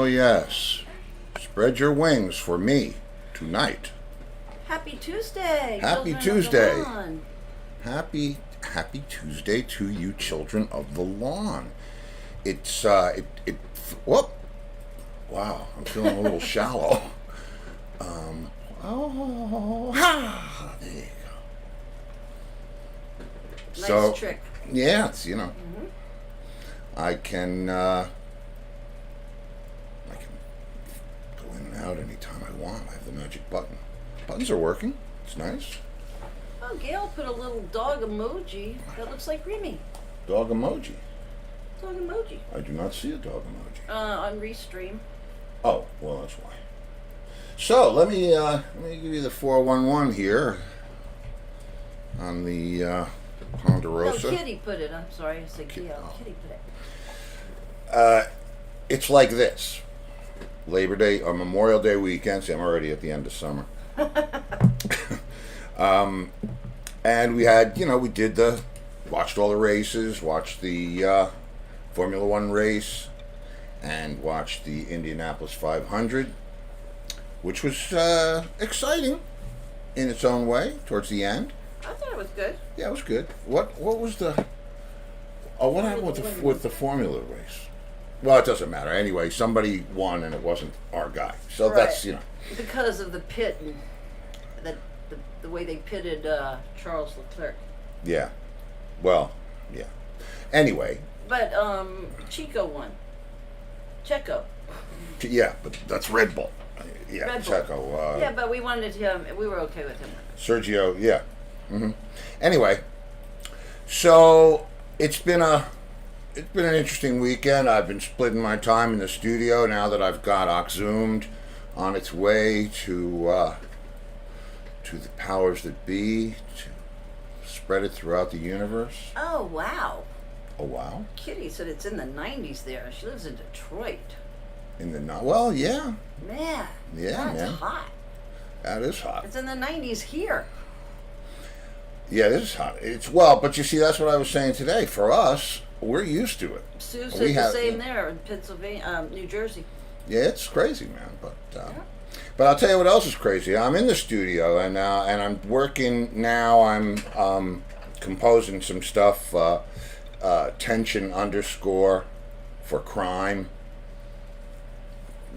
yes. Spread your wings for me tonight. Happy Tuesday. Happy children Tuesday. Of the lawn. Happy Tuesday to you, children of the lawn. It's whoop. Wow, I'm feeling a little shallow. There you go. Nice trick. Yeah, it's, I can go in and out anytime I want. I have the magic button. Buttons are working. It's nice. Oh, Gail put a little dog emoji that looks like Remy. Dog emoji. Dog emoji. I do not see a dog emoji. On Restream. Oh, well, that's why. So let me give you the 411 here on the Ponderosa. No, Kitty put it. I'm sorry, I said Gail. Oh. Kitty put it. It's like this: Labor Day or Memorial Day weekend. See, I'm already at the end of summer. And we had, we watched all the races, watched the Formula One race, and watched the Indianapolis 500. which was exciting in its own way towards the end. I thought it was good. Yeah, it was good. What was the? Oh, what happened with the formula race? Well, it doesn't matter. Anyway, somebody won, and it wasn't our guy. So Right. that's Because of the pit and the way they pitted Charles Leclerc. Yeah. Well, yeah. Anyway. But Chico won. Checo. Yeah, but that's Red Bull. Yeah, Red Bull. Checo. Yeah, but we wanted him. We were okay with him. Sergio. Yeah. Anyway, so it's been an interesting weekend. I've been splitting my time in the studio now that I've got Oxzoomed on its way to the powers that be to spread it throughout the universe. Oh, wow. Oh, wow. Kitty said it's in the 90s there. She lives in Detroit. Well, yeah. Man. Yeah, that's man. hot. That is hot. It's in the 90s here. Yeah, this is hot. But you see, that's what I was saying today. For us, we're used to it. Sue said the same there in Pennsylvania, New Jersey. Yeah, it's crazy, man. But I'll tell you what else is crazy. I'm in the studio and I'm working now. I'm composing some stuff. Tension underscore for crime.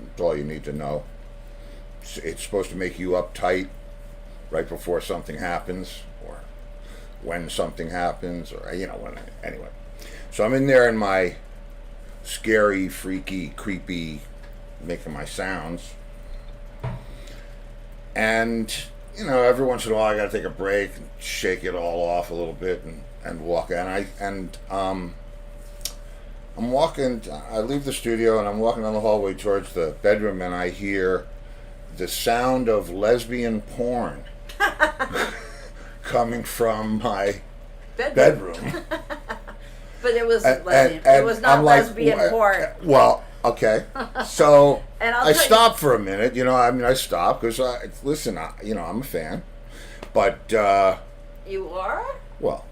That's all you need to know. It's supposed to make you uptight right before something happens, or when something happens, or when. Anyway, so I'm in there in my scary, freaky, creepy, making my sounds, and every once in a while I got to take a break and shake it all off a little bit and walk. I'm walking. I leave the studio and I'm walking down the hallway towards the bedroom, and I hear the sound of lesbian porn coming from my bedroom. But it was lesbian. It was not lesbian porn. Well, okay. So And I stopped for a minute. I stopped because listen. I'm a fan, but you are? well,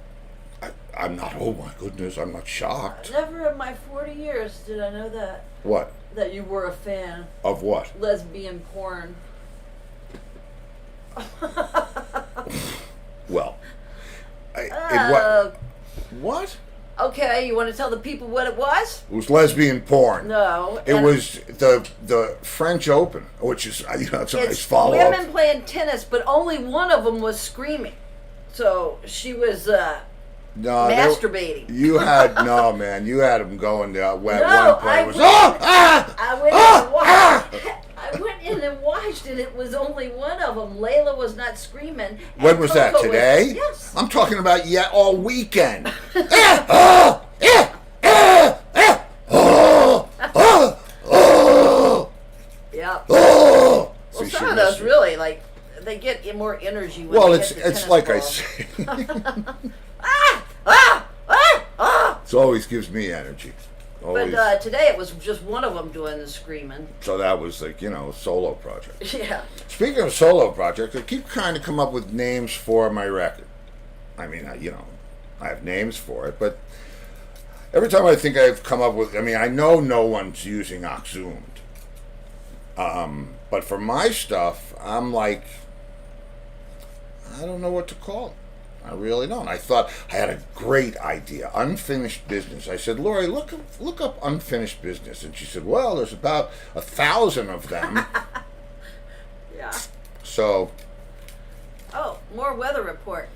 I'm not. Oh my goodness, I'm not shocked. Never in my 40 years did I know that. What? That you were a fan. Of what? Lesbian porn. Well, what? Okay, you want to tell the people what it was? It was lesbian porn. No. It was the French Open, which is it's a nice follow up. Women playing tennis, but only one of them was screaming. So she was masturbating. You had man. You had them going down. One play was I went in and watched, and it was only one of them. Layla was not screaming. When was that? Today? Yes. I'm talking about all weekend. Yeah. Well, Some of those really they get more energy when they hit the it's tennis like ball. I say. It always gives me energy. Always. But today it was just one of them doing the screaming. So that was a solo project. Yeah. Speaking of solo projects, I keep trying to come up with names for my record. I mean, I have names for it, but every time I think I've come up with, I know no one's using Oxzoomed. But for my stuff, I'm like, I don't know what to call it. I really don't. I thought I had a great idea. Unfinished business. I said, Lori, look up unfinished business. And she said, well, there's about 1,000 of them. Yeah. So. Oh, more weather report.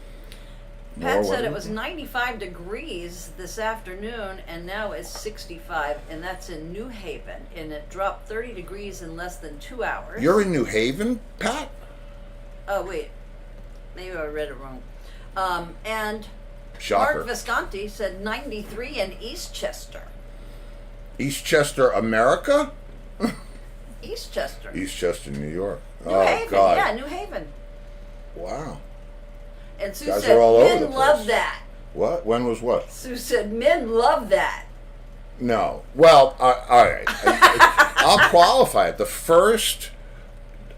Pat said it was 95 degrees this afternoon, and now it's 65, and that's in New Haven, and it dropped 30 degrees in less than 2 hours. You're in New Haven, Pat? Oh, wait. Maybe I read it wrong. And Shocker. Mark Visconti said 93 in Eastchester. Eastchester, America? Eastchester. Eastchester, New York. New Haven, God. yeah, New Haven. Wow. And Sue Guys said, are all over men the place. love that. What? When was what? Sue said, men love that. No. Well, all right. I'll qualify it. The first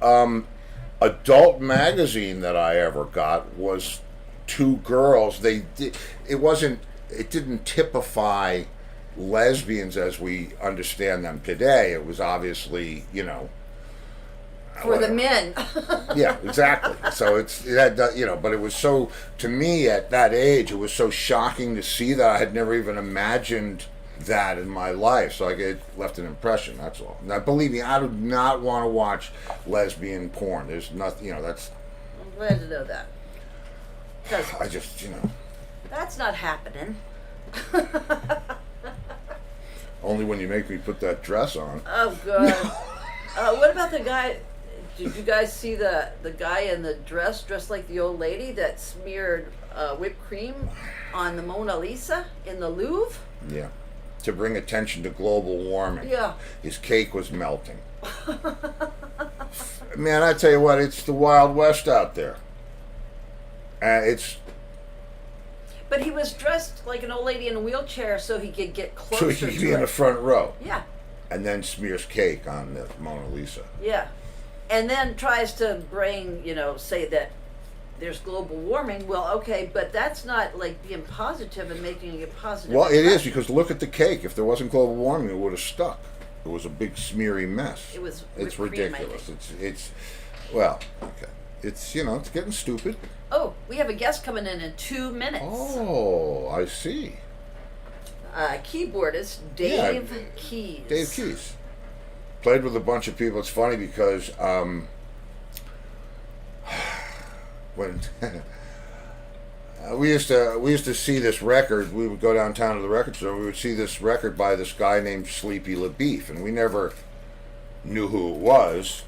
adult magazine that I ever got was two girls. It didn't typify lesbians as we understand them today. It was obviously, For the men. Yeah, exactly. So it had, but it was so, to me at that age, it was so shocking to see that. I had never even imagined that in my life. So it left an impression, that's all. Now, believe me, I do not want to watch lesbian porn. There's nothing, that's. I'm glad to know that. Because I just, that's not happening. Only when you make me put that dress on. Oh, God. What about the guy? Did you guys see the guy in the dressed like the old lady that smeared whipped cream on the Mona Lisa in the Louvre? Yeah. To bring attention to global warming. Yeah. His cake was melting. Man, I tell you what, it's the Wild West out there. But he was dressed like an old lady in a wheelchair so he could get closer so he could to be in it. the front row. Yeah. And then smears cake on the Mona Lisa. Yeah. And then tries to bring, say that there's global warming. Well, okay, but that's not like being positive and making it positive. Well, it is, because look at the cake. If there wasn't global warming, it would have stuck. It was a big smeary mess. It was. It's whipped cream, ridiculous. It's well, okay. It's it's getting stupid. Oh, we have a guest coming in 2 minutes. Oh, I see. Keyboardist Dave Keys. Dave Keys. Played with a bunch of people. It's funny because when we used to see this record, we would go downtown to the record store. We would see this record by this guy named Sleepy LaBeef, and we never knew who it was.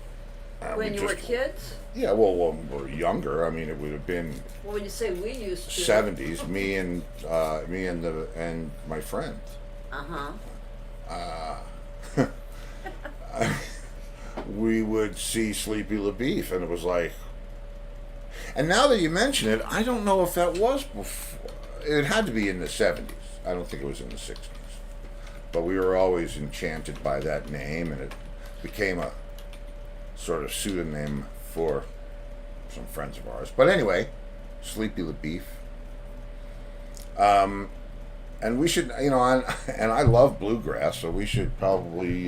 When you were kids? Yeah, well, when we were younger. I mean, it would have been. Well, when you say we used to. 70s. Me and my friends. We would see Sleepy LaBeef, and it was like. And now that you mention it, I don't know if that was before. It had to be in the 70s. I don't think it was in the 60s. But we were always enchanted by that name, and it became a sort of pseudonym for some friends of ours. But anyway, Sleepy LaBeef. And we should, and I love bluegrass, so we should probably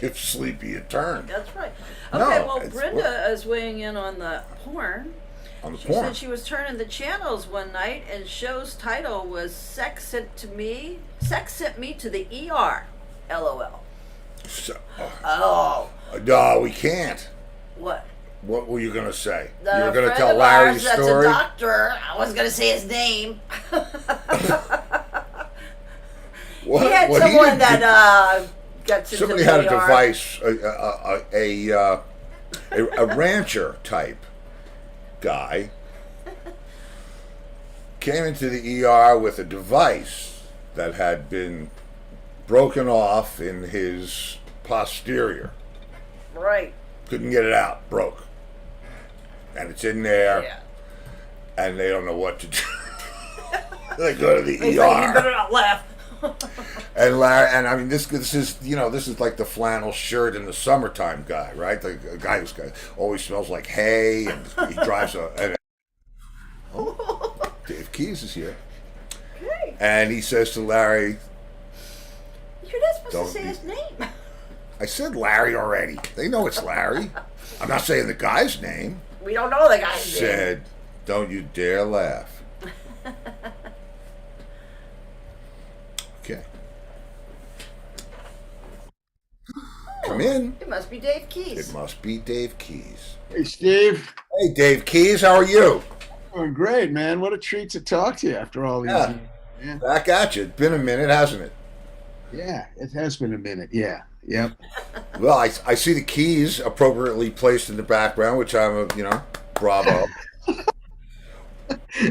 give Sleepy a turn. That's right. Okay, well, Brenda is weighing in on the porn. She said she was turning the channels one night, and show's title was "Sex Sent Me to the ER." LOL. So, no, we can't. What? What were you gonna say? You were gonna tell Larry's that's story. A doctor. I wasn't gonna say his name. What? He had someone that got to somebody had a device, a rancher type guy came into the ER with a device that had been broken off in his posterior. Right. Couldn't get it out. Broke. And it's in there. Yeah. And they don't know what to do. They go to the ER. Like, you better not laugh. And Larry, and I mean, this is like the flannel shirt in the summertime guy, right? The guy who's always smells like hay, and he drives Dave Keys is here. Okay. And he says to Larry, "You're not supposed to say his name." I said Larry already. They know it's Larry. I'm not saying the guy's name. We don't know the guy's name. Said, "Don't you dare laugh." Okay. Come in. It must be Dave Keys. It must be Dave Keys. Hey, Steve. Hey, Dave Keys, how are you? Oh, great, man. What a treat to talk to you after all these years. Yeah. Back at you. It's been a minute, hasn't it? Yeah, it has been a minute. Yeah. Yep. Well, I see the keys appropriately placed in the background, which I'm, bravo.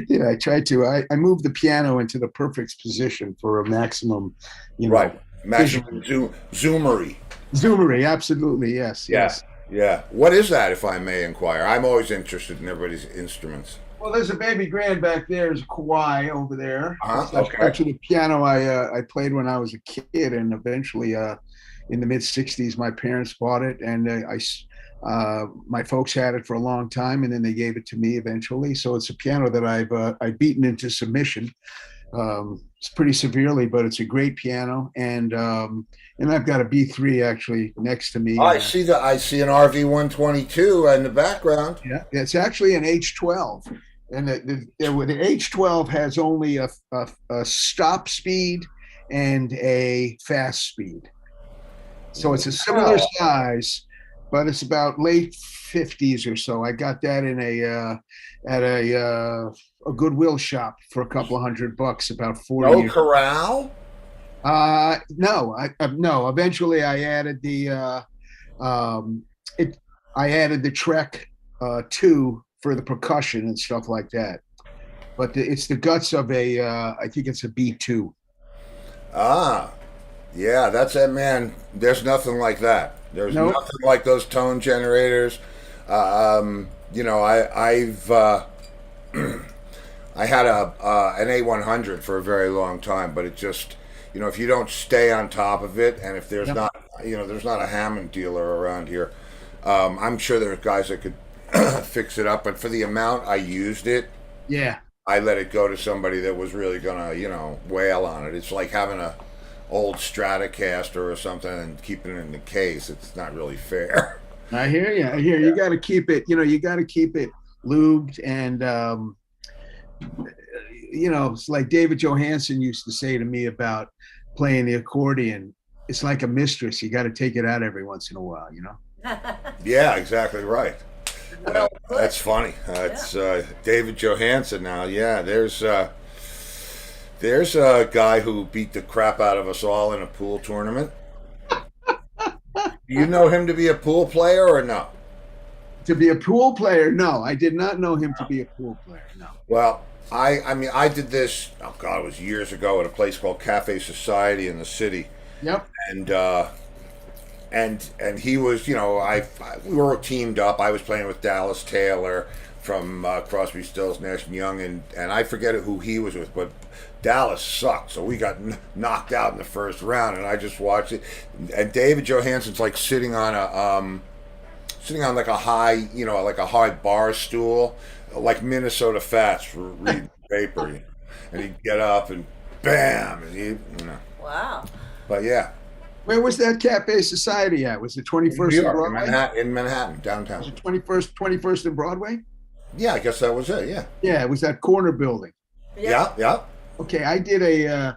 Yeah, I tried to. I moved the piano into the perfect position for a maximum, right. Maximum zoomery. Zoomery, absolutely, yes. Yeah. Yes. Yeah. What is that, if I may inquire? I'm always interested in everybody's instruments. Well, there's a baby grand back there. There's a Kawai over there. Okay. Actually, the piano I played when I was a kid, and eventually in the mid-'60s, my parents bought it, and my folks had it for a long time, and then they gave it to me eventually. So it's a piano that I've beaten into submission. It's pretty severely, but it's a great piano. And I've got a B3 actually next to me. I see that. I see an RV 122 in the background. Yeah, it's actually an H12, and the H12 has only a stop speed and a fast speed. So it's a similar Wow. size, but it's about late 50s or so. I got that in a Goodwill shop for a couple of $100 about 4 No years. corral. No, no. Eventually, I added um, it. I added the Trek 2 for the percussion and stuff like that. But it's the guts of I think it's a B2. Ah, yeah, that's it, man. There's nothing like that. There's No, nothing like those tone generators. I've I had an A100 for a very long time, but it just, if you don't stay on top of it, and if there's yep, not, there's not a Hammond dealer around here. I'm sure there are guys that could fix it up, but for the amount I used it, yeah. I let it go to somebody that was really gonna, wail on it. It's like having a old Stratocaster or something and keeping it in the case. It's not really fair. I hear you. I hear you. Got to keep it. You got to keep it lubed, and it's like David Johansen used to say to me about playing the accordion. It's like a mistress. You got to take it out every once in a while. Yeah, exactly right. Well put. That's funny. It's David Johansen now. Yeah, there's a guy who beat the crap out of us all in a pool tournament. Do you know him to be a pool player or no? To be a pool player, no, I did not know him to be a pool player. No. Well, I mean, I did this. Oh God, it was years ago at a place called Cafe Society in the city, Yep. and and he was, we were teamed up. I was playing with Dallas Taylor from Crosby, Stills, Nash and Young, and I forget who he was with, but Dallas sucked, so we got knocked out in the first round, and I just watched it. And David Johansen's like sitting on like a high, like a high bar stool, like Minnesota Fats reading the paper, and he'd get up and bam, and Wow. But yeah, Where was that Cafe Society at? Was it in New 21st and York, Broadway? In Manhattan, Was downtown. it 21st and Broadway? Yeah, I guess that was it. Yeah, Yeah, it was that corner building. yeah, yeah. Okay, I did a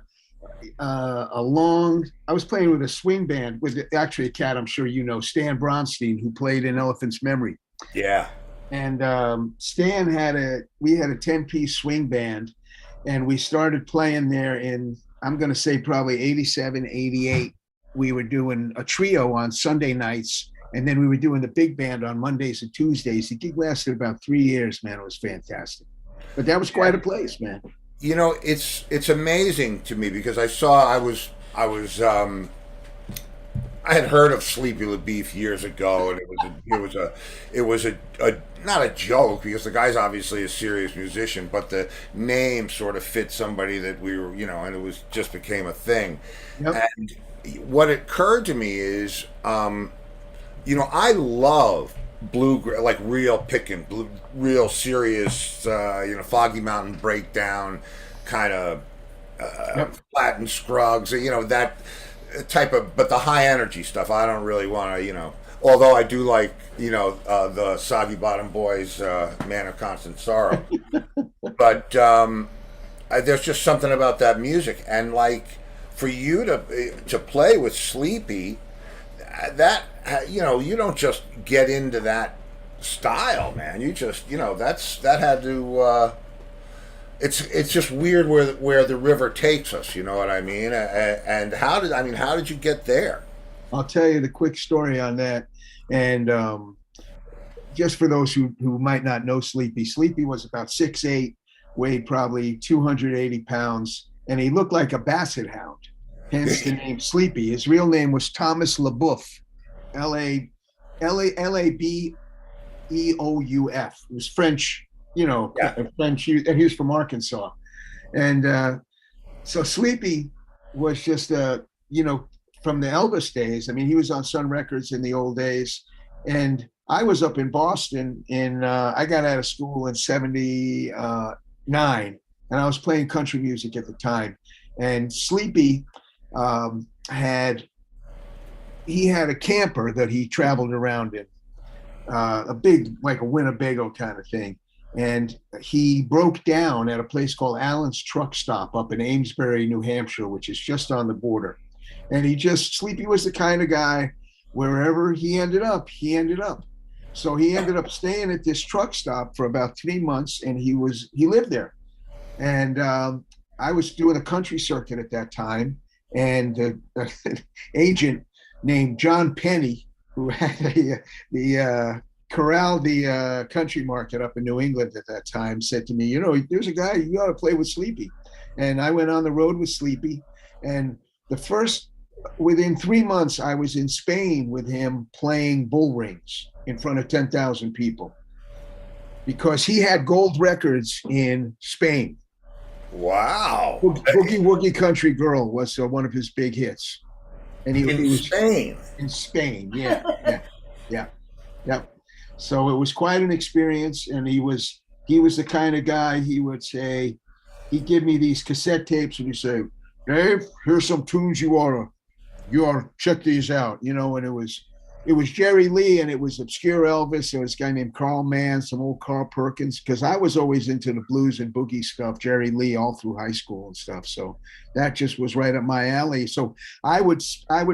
long. I was playing with a swing band with actually a cat I'm sure you know, Stan Bronstein, who played in Elephant's Memory. Yeah. And Stan we had a 10-piece swing band, and we started playing there in, I'm going to say probably 87, 88. We were doing a trio on Sunday nights, and then we were doing the big band on Mondays and Tuesdays. The gig lasted about 3 years, man. It was fantastic. But that was quite a place, man. It's amazing to me because I had heard of Sleepy LaBeef years ago, and it was a not a joke because the guy's obviously a serious musician, but the name sort of fit somebody that we were, and it was just became a thing. Yep. And what occurred to me is, I love bluegrass, like real picking, real serious, Foggy Mountain Breakdown, kind of Yep. Flat and Scruggs, that type of, but the high energy stuff. I don't really want to, although I do like, the Soggy Bottom Boys, Man of Constant Sorrow. But there's just something about that music, and like for you to play with Sleepy, that you don't just get into that style, man. You just that had to. It's just weird where the river takes us. You know what I mean? And how did you get there? I'll tell you the quick story on that. And just for those who might not know Sleepy, Sleepy was about 6'8", weighed probably 280 pounds, and he looked like a basset hound, hence the name Sleepy. His real name was Thomas LaBeouf, Labeouf. It was French, Yeah. French, and he was from Arkansas. And so Sleepy was just, from the Elvis days. I mean, he was on Sun Records in the old days. And I was up in Boston I got out of school in 79. and I was playing country music at the time. And Sleepy had he had a camper that he traveled around in, a big, like a Winnebago kind of thing. And he broke down at a place called Allen's Truck Stop up in Amesbury, New Hampshire, which is just on the border. And Sleepy was the kind of guy, wherever he ended up, he ended up. So he ended up staying at this truck stop for about 3 months, and he lived there. And I was doing a country circuit at that time, and an agent named John Penny, who had the corralled the country market up in New England at that time, said to me, you know, there's a guy, you ought to play with Sleepy. And I went on the road with Sleepy. And within 3 months, I was in Spain with him playing bull rings in front of 10,000 people, because he had gold records in Spain. Wow. Boogie Woogie Country Girl was one of his big hits. And he was Spain. In Spain, yeah. So it was quite an experience, and he was the kind of guy, he'd give me these cassette tapes and he'd say, Dave, here's some tunes you ought to check these out, you know. And it was Jerry Lee, and it was obscure Elvis. There was a guy named Carl Mann, some old Carl Perkins, because I was always into the blues and boogie stuff, Jerry Lee, all through high school and stuff. So that just was right up my alley. So I would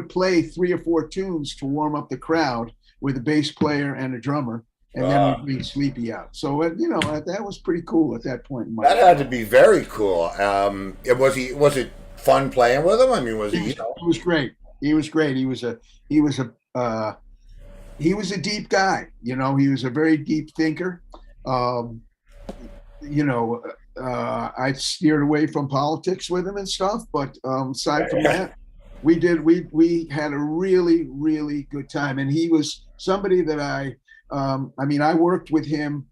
play 3 or 4 tunes to warm up the crowd with a bass player and a drummer, and then we'd bring Sleepy out. So that was pretty cool at that point in my life. That had to be very cool. Was it fun playing with him? I mean, was he? He was great. He was great. He was a deep guy. You know, he was a very deep thinker. I steered away from politics with him and stuff, but aside from that, we had a really, really good time. And he was somebody that I worked with him.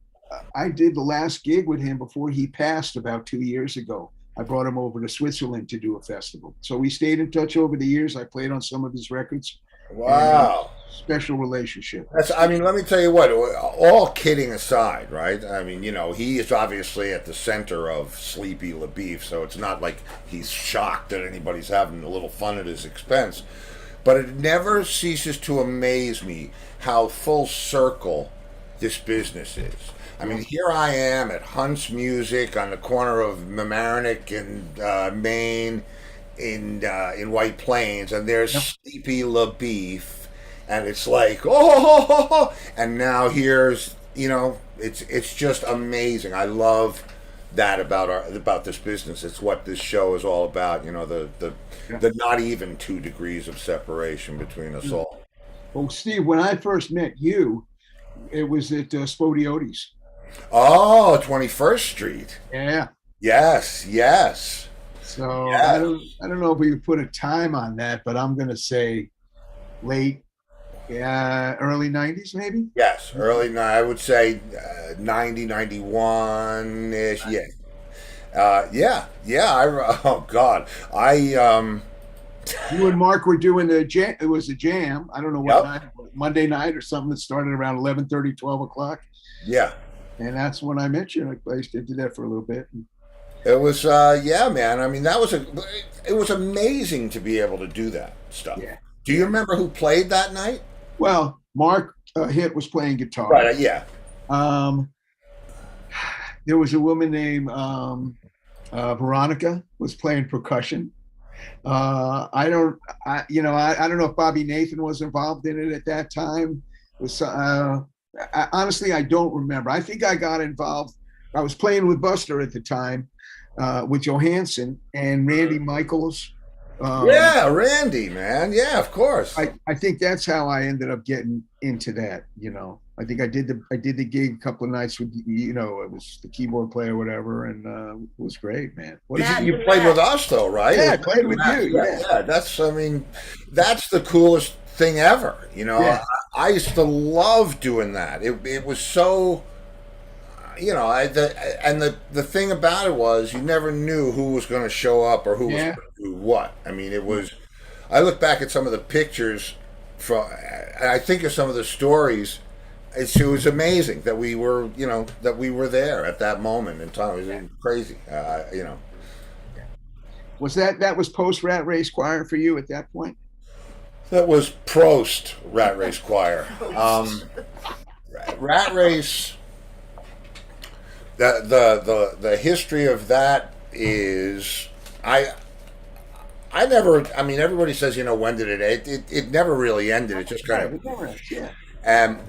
I did the last gig with him before he passed about 2 years ago. I brought him over to Switzerland to do a festival. So we stayed in touch over the years. I played on some of his records. Wow. Special relationship. Let me tell you what, all kidding aside, right? I mean, he is obviously at the center of Sleepy LaBeef, so it's not like he's shocked that anybody's having a little fun at his expense. But it never ceases to amaze me how full circle this business is. I mean, here I am at Hunt's Music on the corner of Mamaroneck and Maine in White Plains, and there's Sleepy LaBeef. And it's like, and now here's, it's just amazing. I love that about this business. It's what this show is all about. The not even 2 degrees of separation between us all. Well, Steve, when I first met you, it was at Spodioti's. Oh, 21st Street. Yeah. Yes. So I don't know if we could put a time on that, but I'm going to say early 90s, maybe? Yes, I would say 90, 91-ish, yeah. Oh, God. You and Mark were doing the jam. It was a jam. I don't know what night, Monday night or something that started around 11:30, 12 o'clock. Yeah. And that's when I met you. I did that for a little bit. It was, man. I mean, it was amazing to be able to do that stuff. Yeah. Do you remember who played that night? Well, Mark Hitt was playing guitar. Right, yeah. There was a woman named Veronica was playing percussion. I don't know if Bobby Nathan was involved in it at that time. Honestly, I don't remember. I think I got involved. I was playing with Buster at the time, with Johansson and Randy Michaels. Randy, man. Yeah, of course. I think that's how I ended up getting into that. I think I did the gig a couple of nights with it was the keyboard player or whatever, and it was great, man. You played with us though, right? Yeah, I played with you. Yeah. That's the coolest thing ever. I used to love doing that. It was so. The thing about it was you never knew who was going to show up or who was going to do what. I mean, it was. I look back at some of the pictures and I think of some of the stories it was amazing that we were, that we were there at that moment in time. It was crazy, Was that was post Rat Race Choir for you at that point? That was Prost Rat Race Choir. Rat Race. The history of that is I never. I mean, everybody says, when did it end? It never really ended. It just kind of. Yeah.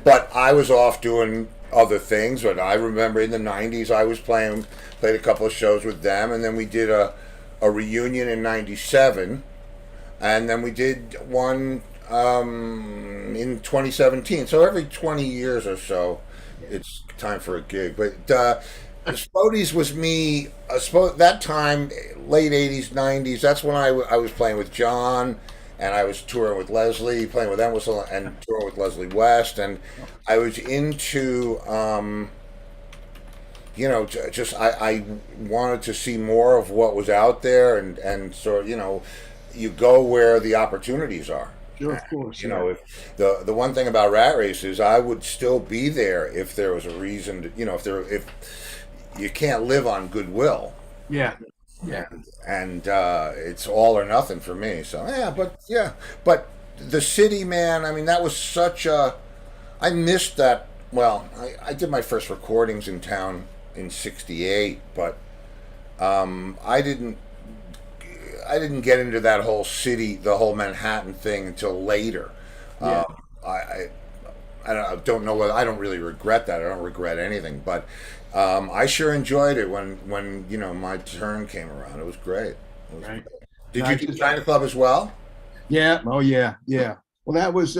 But I was off doing other things. But I remember in the '90s, I was played a couple of shows with them, and then we did a reunion in '97, and then we did one in 2017. So every 20 years or so, it's time for a gig. But Spody's was me. That time, late '80s, '90s. That's when I was playing with John, and I was touring with Leslie, playing with them, and touring with Leslie West, and I was into. Just I wanted to see more of what was out there, and so you go where the opportunities are. Sure, of course. If the one thing about Rat Race is I would still be there if there was a reason to, if you can't live on goodwill. Yeah. Yeah. And it's all or nothing for me. So but the city, man. I mean, that was such a. I missed that. Well, I did my first recordings in town in '68, but I didn't get into that whole city, the whole Manhattan thing until later. Yeah. I don't know whether I don't really regret that. I don't regret anything, but I sure enjoyed it when my turn came around. It was great. It was Right. great. Did you do China Club as well? Yeah. Oh yeah. Yeah. Well, that was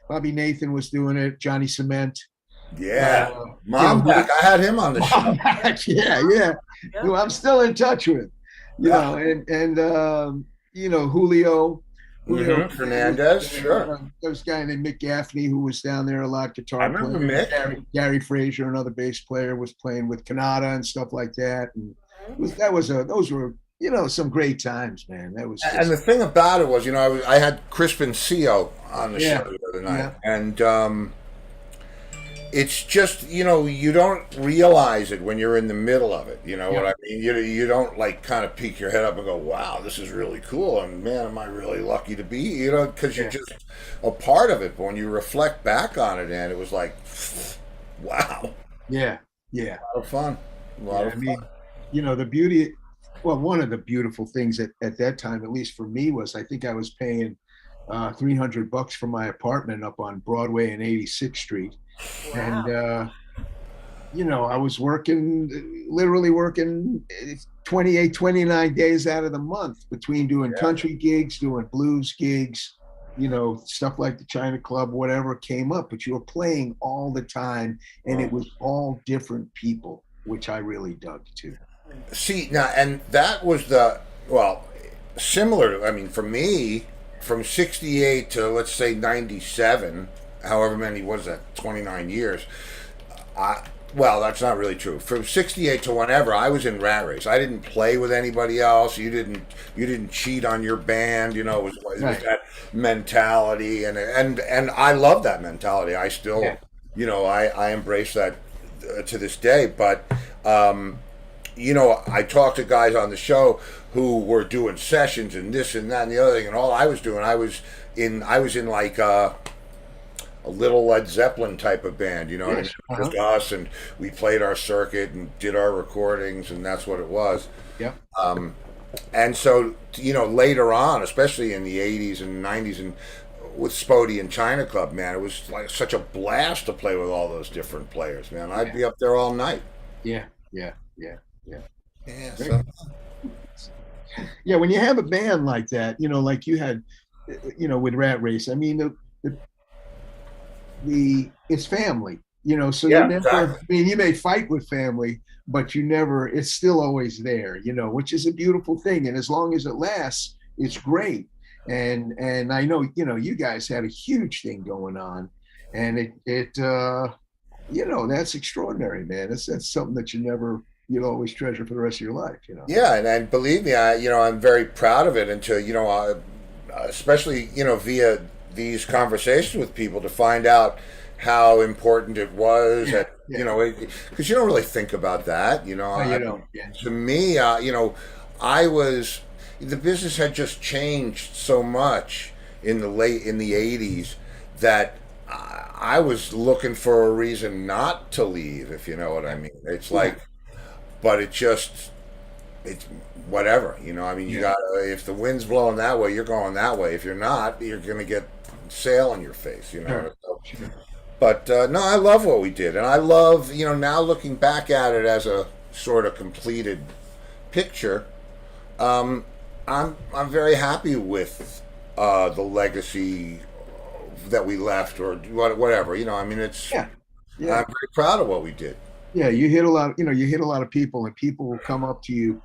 Bobby Nathan was doing it. Johnny Cement. Yeah, Mom back. I had him on the show. Yeah. Who I'm still in touch with. Julio. Fernandez, sure. There was a guy named Mick Gaffney who was down there a lot, guitar I remember player. Mick. Gary Frazier, another bass player, was playing with Canada and stuff like that. And those were some great times, man. That was And the thing about it was, I had CrispinCio on the show the other night, and it's just you don't realize it when you're in the middle of it. You know what I mean? You don't like kind of peek your head up and go, "Wow, this is really cool," and man, am I really lucky to be because you're just a part of it. But when you reflect back on it, and it was like, wow, yeah, a lot of fun. I mean, the beauty. Well, one of the beautiful things at that time, at least for me, was I think I was paying $300 for my apartment up on Broadway and 86th Street. Wow. And I was literally working 28, 29 days out of the month between doing country gigs, doing blues gigs, stuff like the China Club, whatever came up. But you were playing all the time, and it was all different people, which I really dug too. See now, and that was similar to. I mean, for me, from '68 to let's say '97. However many was that? 29 years. That's not really true. From '68 to whenever, I was in Rat Race. I didn't play with anybody else. You didn't cheat on your band. It was that mentality, and I love that mentality. I still, I embrace that to this day. But I talked to guys on the show who were doing sessions and this and that and the other thing, and all I was doing, I was in like a little Led Zeppelin type of band, just us, and we played our circuit and did our recordings, and that's what it was. Yeah. And so, later on, especially in the '80s and '90s, and with Spody and China Club, man, it was like such a blast to play with all those different players, man. I'd be up there all night. Yeah. So. Yeah, when you have a band like that, like you had, with Rat Race, I mean, it's family, so you never, exactly. I mean, you may fight with family, but it's still always there, which is a beautiful thing. And as long as it lasts, it's great. And I know, you guys had a huge thing going on, and that's extraordinary, man. That's something that you'll always treasure for the rest of your life, Yeah, and believe me, I'm very proud of it, and to, especially, via these conversations with people, to find out, how important it was, Yeah, and yeah. because you don't really think about that. No, I you mean, don't. Yeah, to me, I was the business had just changed so much in the '80s that I was looking for a reason not to leave, if you know what I mean. It's yeah, like, but it's whatever. I mean, you yeah. got if the wind's blowing that way, you're going that way. If you're not, you're gonna get sail in your face. Sure, So, sure. but no, I love what we did, and I love now looking back at it as a sort of completed picture. Um, I'm very happy with the legacy that we left, or whatever. I mean, Yeah, yeah. I'm very proud of what we did. Yeah, you hit a lot, you hit a lot of people, and people will come up to you,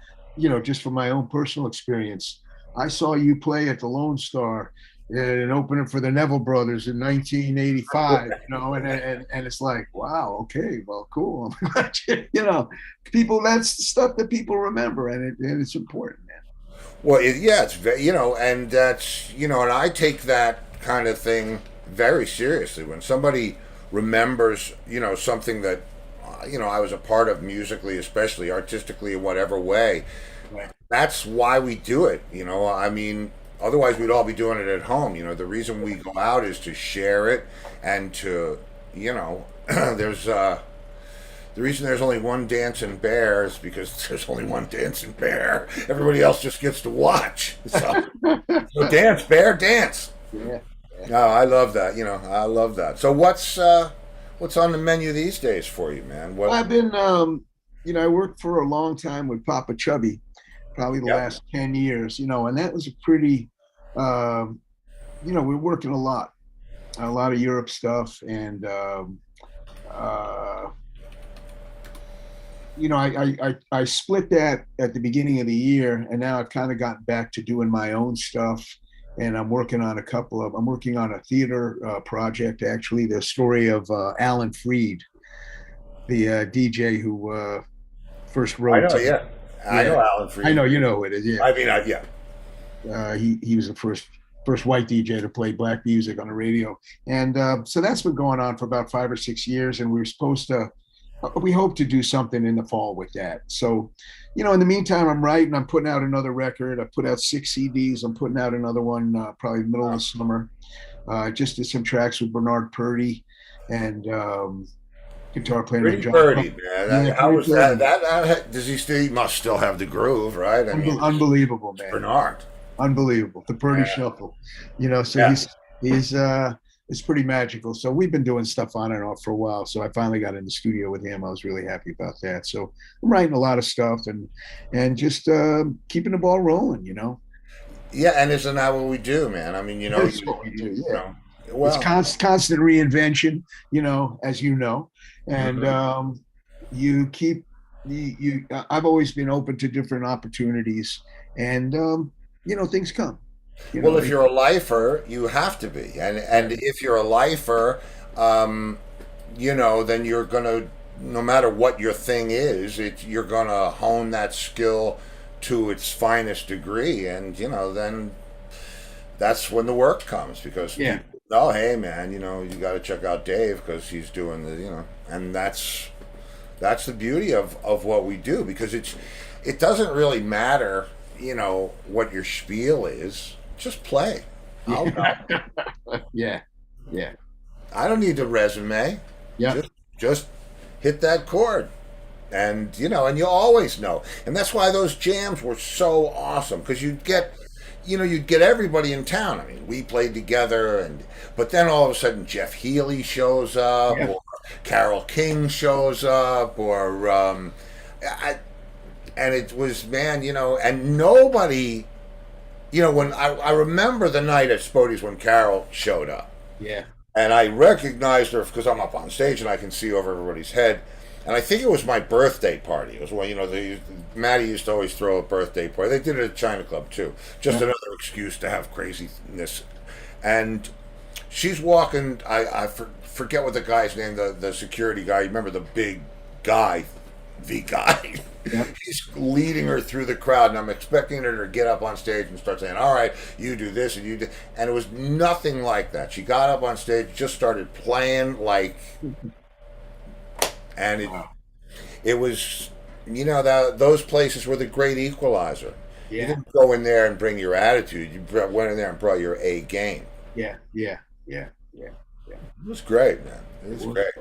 just from my own personal experience. I saw you play at the Lone Star in an opening for the Neville Brothers in 1985, and it's like, wow, okay, well, cool. I'm glad people, that's the stuff that people remember, and it's important, man. Well, yeah, it's very, and that's, and I take that kind of thing very seriously. When somebody remembers, something that, I was a part of musically, especially artistically, in whatever way, Right. that's why we do it. I mean, otherwise we'd all be doing it at home. The reason we go out is to share it and to, there's, the reason there's only one dancing bear is because there's only one dancing bear. Everybody else just gets to watch. So dance, bear, dance. Yeah. No, I love that. I love that. So what's on the menu these days for you, man? Well, What? I've been, I worked for a long time with Papa Chubby, probably the Yep. last 10 years, and that was a pretty, um, we're working a lot of Europe stuff. And, uh, I split that at the beginning of the year, and now I've kind of gotten back to doing my own stuff. And I'm working on a theater project, actually, the story of Alan Freed, the DJ who first I wrote. know. Yeah, I Yeah, know Alan I know Freed. you know who it is. Yeah, I mean, yeah. he was the first white DJ to play black music on the radio, and so that's been going on for about 5 or 6 years. And we hope to do something in the fall with that. So, in the meantime, I'm writing. I'm putting out another record. I put out 6 CDs. I'm putting out another one probably middle of the summer. Just did some tracks with Bernard Purdy and guitar player named Pretty John. birdie, man. Yeah, How pretty was that? good. Does he still? He must still have the groove, right? I mean, Unbelievable, it's man. Bernard. Unbelievable. The Purdy Yeah. Shuffle. So Yeah. he's it's pretty magical. So we've been doing stuff on and off for a while. So I finally got in the studio with him. I was really happy about that. So I'm writing a lot of stuff and just keeping the ball rolling. Yeah, and isn't that what we do, man? I mean, That's what we do. Yeah. It's well, constant reinvention, as you know. And mhm. you keep I've always been open to different opportunities, and things come. Well, if They, you're a lifer, you have to be, and if you're a lifer, um, then you're gonna, no matter what your thing is, you're gonna hone that skill to its finest degree, and then that's when the work comes because yeah. people know, hey, man, you got to check out Dave because he's doing and that's the beauty of what we do because it doesn't really matter, what your spiel is. Just play. I'll know. Yeah. Yeah. Yeah. I don't need a resume. Yeah. Just hit that chord. And and you always know. And that's why those jams were so awesome because you'd get everybody in town. I mean, we played together but then all of a sudden Jeff Healey shows up Yeah. or Carole King shows up or and it was, man, and nobody, when I remember the night at Spody's when Carol showed up, Yeah. and I recognized her because I'm up on stage and I can see over everybody's head, and I think it was my birthday party. It was when Maddie used to always throw a birthday party. They did it at China Club too, just Yeah. another excuse to have craziness. And she's walking. I forget what the guy's name, the security guy. You remember the big guy the guy. Yep. He's leading her through the crowd, and I'm expecting her to get up on stage and start saying, "All right, you do this and you do," and it was nothing like that. She got up on stage, just started playing like, and Wow. it was, that those places were the great equalizer. You Yeah. didn't go in there and bring your attitude. You went in there and brought your A game. Yeah. Yeah. Yeah. Yeah. Yeah. It was great, man. It It was was. great.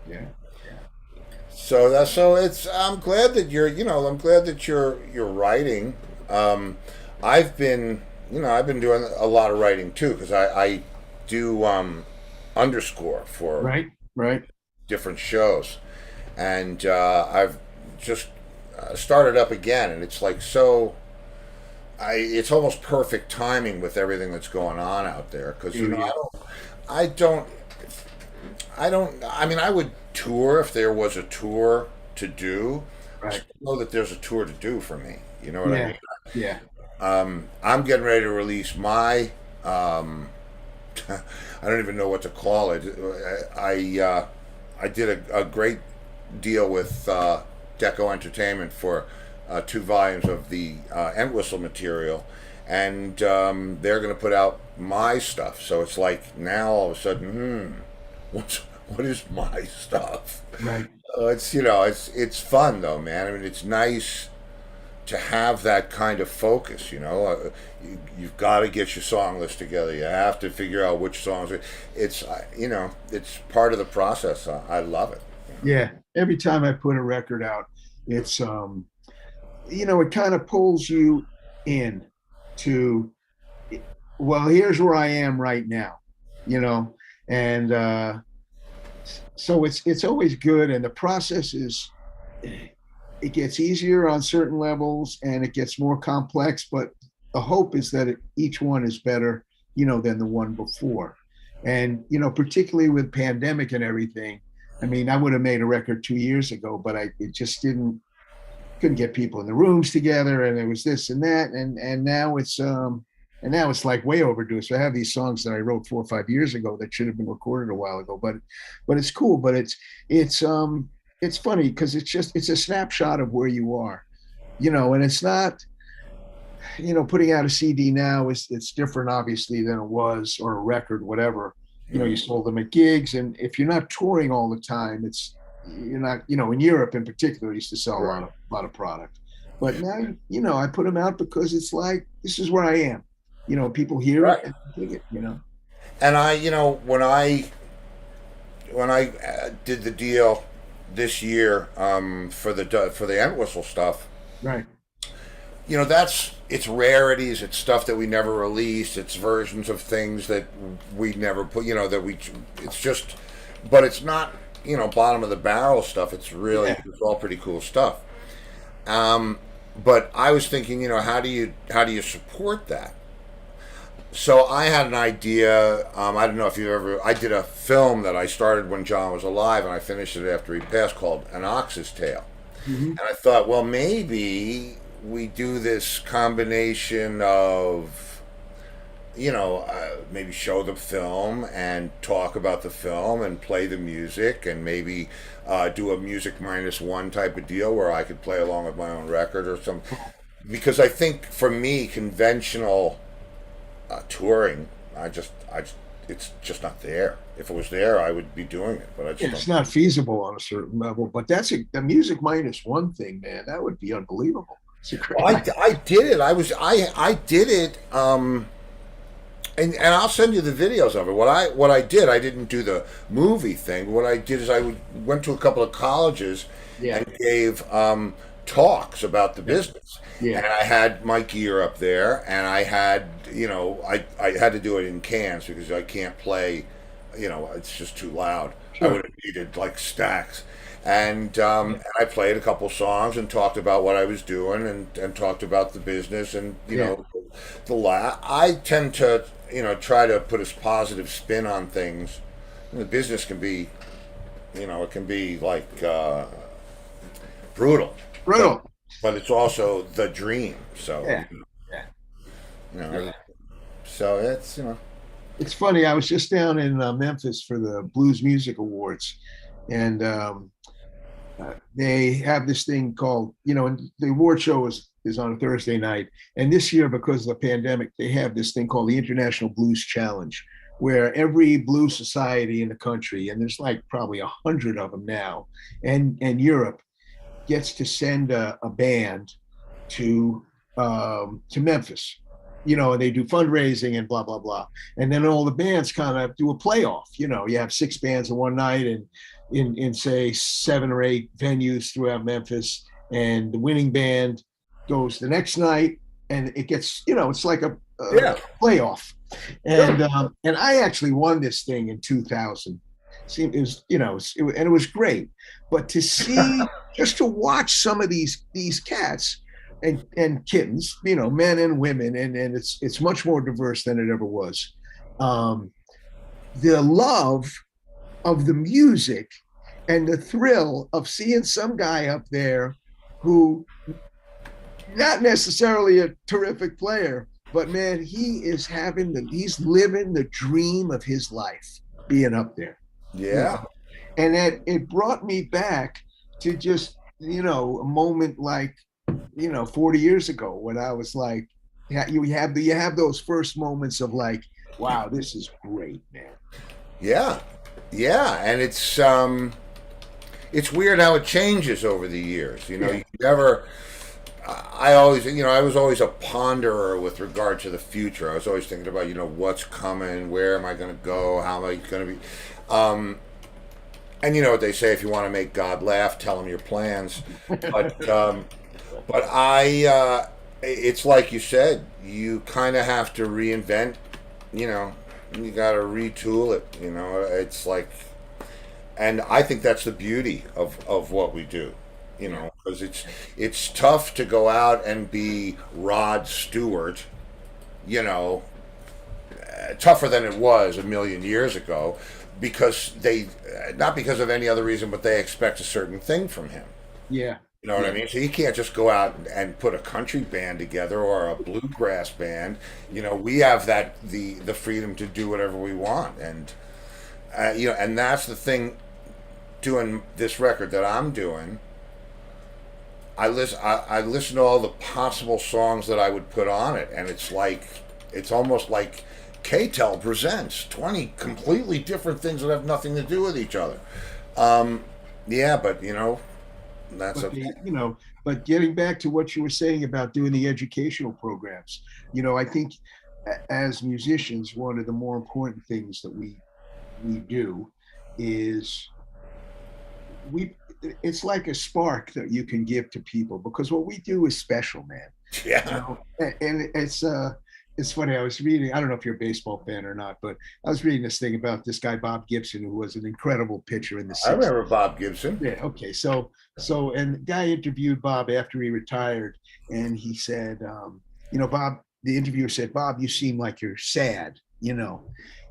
Yeah. Yeah. So it's. I'm glad that I'm glad that you're writing. I've been, I've been doing a lot of writing too because I do underscore for Right. Right. different shows, and I've just started up again, and it's like so. It's almost perfect timing with everything that's going on out there because Yeah. I don't, I don't. I mean, I would tour if there was a tour to do. I Right. don't know that there's a tour to do for me. You know what I Yeah. mean? Yeah. I'm getting ready to release my. I don't even know what to call it. I did a great deal with Deco Entertainment for 2 volumes of the Entwistle material, and they're going to put out my stuff. So it's like now all of a sudden, what is my stuff? Right. It's fun though, man. I mean, it's nice to have that kind of focus. You've got to get your song list together. You have to figure out which songs. It's part of the process. I love it. Yeah. Every time I put a record out, it's it kind of pulls you in to, well, here's where I am right now, you know, and so it's always good, and the process is, it gets easier on certain levels and it gets more complex, but the hope is that each one is better, than the one before. And particularly with pandemic and everything, I mean, I would have made a record 2 years ago, but it just couldn't get people in the rooms together, and there was this and that, and now it's like way overdue. So I have these songs that I wrote 4 or 5 years ago that should have been recorded a while ago, but it's cool. But it's funny because it's a snapshot of where you are, and it's not, putting out a CD now it's different obviously than it was, or a record, whatever. You sold them at gigs, and if you're not touring all the time, you're not, in Europe in particular, used to sell Right. a lot of product. But now, I put them out because it's like, this is where I am. People hear it Right. and dig it. And when I did the deal this year for the Entwistle stuff, Right. it's rarities, it's stuff that we never released, it's versions of things that we never put, it's just, but it's not, bottom of the barrel stuff. Yeah. It's all pretty cool stuff. But I was thinking, how do you support that? So I had an idea. I don't know if I did a film that I started when John was alive and I finished it after he passed, called An Ox's Tale. Mm-hmm. And I thought, well, maybe we do this combination of, maybe show the film and talk about the film and play the music, and maybe do a music minus one type of deal where I could play along with my own record or something. Because I think for me, conventional touring, it's just not there. If it was there, I would be doing it, but I just It's don't. not feasible on a certain level, but that's the music minus one thing, man. That would be unbelievable. It's a great Well, idea. I did it. I did it. And I'll send you the videos of it. What I did, I didn't do the movie thing. What I did is went to a couple of colleges Yeah. and gave talks about the business. Yeah. And I had my gear up there, and I had, I had to do it in cans because I can't play, it's just too loud. I Sure. would have needed like stacks. And I played a couple songs and talked about what I was doing, and talked about the business, and Yeah. I tend to try to put a positive spin on things. The business can be, it can be like brutal, Brutal. but it's also the dream. So Yeah. Yeah. you know, so It's funny. I was just down in Memphis for the Blues Music Awards, and They have this thing called, and the award show is on a Thursday night. And this year, because of the pandemic, they have this thing called the International Blues Challenge, where every blues society in the country, and there's like probably 100 of them now, and Europe gets to send a band to Memphis. And they do fundraising and blah blah blah, and then all the bands kind of do a playoff. You have six bands in one night, and in say 7 or 8 venues throughout Memphis, and the winning band goes the next night, and it gets it's like a Yeah. playoff. And I actually won this thing in 2000. It was, and it was great. But to see, just to watch some of these cats and kittens, men and women, and it's much more diverse than it ever was. The love of the music and the thrill of seeing some guy up there who, not necessarily a terrific player, but man, he's living the dream of his life being up there. Yeah. And that it brought me back to just, a moment like, 40 years ago when I was like, you have those first moments of like, wow, this is great, man. Yeah. Yeah. And it's weird how it changes over the years. You never, I was always a ponderer with regard to the future. I was always thinking about, what's coming, where am I going to go, how am I going to be. And you know what they say: if you want to make God laugh, tell him your plans. But it's like you said, you kind of have to reinvent. You got to retool it. It's like, and I think that's the beauty of what we do. Because it's tough to go out and be Rod Stewart. Tougher than it was a million years ago, because they, not because of any other reason, but they expect a certain thing from him. Yeah. You know what I mean? So you can't just go out and put a country band together or a bluegrass band. We have the freedom to do whatever we want, and and that's the thing. Doing this record that I'm doing, I listen to all the possible songs that I would put on it, and it's almost like K-Tel presents 20 completely different things that have nothing to do with each other. Yeah, but that's But okay. but getting back to what you were saying about doing the educational programs, I think as musicians, one of the more important things that we do is we it's like a spark that you can give to people, because what we do is special, man. Yeah, And it's funny. I was reading. I don't know if you're a baseball fan or not, but I was reading this thing about this guy Bob Gibson, who was an incredible pitcher in the I '60s. remember Bob Gibson. Yeah. Okay. And the guy interviewed Bob after he retired, and he said, Bob. The interviewer said, "Bob, you seem like you're sad,"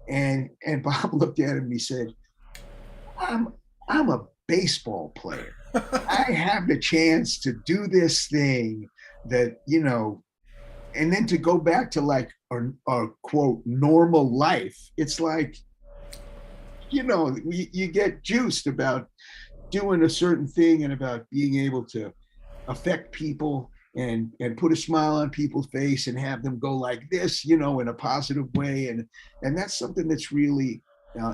and Bob looked at him and he said, I'm a baseball player. I have the chance to do this thing that, and then to go back to like our quote normal life. It's like, you get juiced about doing a certain thing and about being able to affect people and put a smile on people's face and have them go like this, in a positive way. And that's something that's really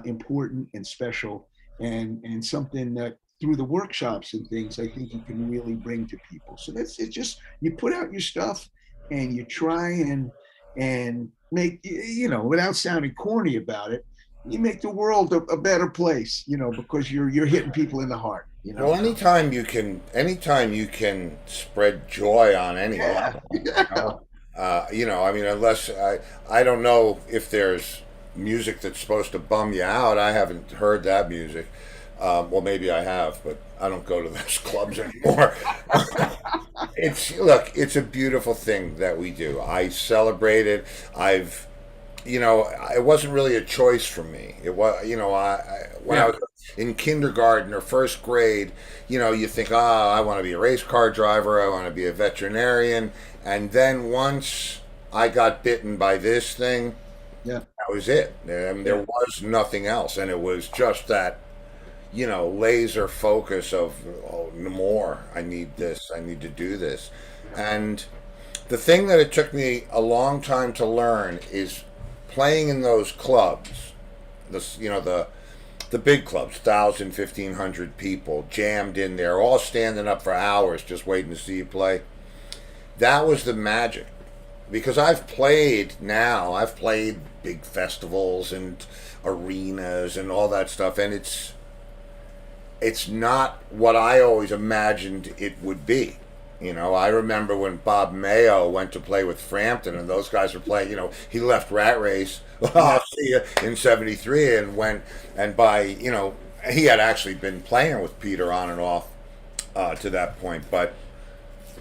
important and special, and something that through the workshops and things, I think you can really bring to people. So it's just, you put out your stuff and you try and make, without sounding corny about it, you make the world a better place, because you're hitting people in the heart. Well, anytime you can spread joy on any Yeah. level, I mean, unless I don't know if there's music that's supposed to bum you out. I haven't heard that music. Well, maybe I have, but I don't go to those clubs anymore. It's a beautiful thing that we do. I celebrate it. It wasn't really a choice for me. It was, when I Yeah. was in kindergarten or first grade, you think, I want to be a race car driver, I want to be a veterinarian. And then once I got bitten by this thing, Yeah. that was it. There was nothing else. And it was just that, laser focus of, oh, more. I need this. I need to do this. And the thing that it took me a long time to learn is playing in those clubs. The big clubs, 1,000, 1,500 people jammed in there, all standing up for hours just waiting to see you play. That was the magic. Because I've played big festivals and arenas and all that stuff, and it's not what I always imagined it would be. I remember when Bob Mayo went to play with Frampton, and those guys were playing. He left Rat Race. I'll see you in '73, and went and he had actually been playing with Peter on and off to that point. But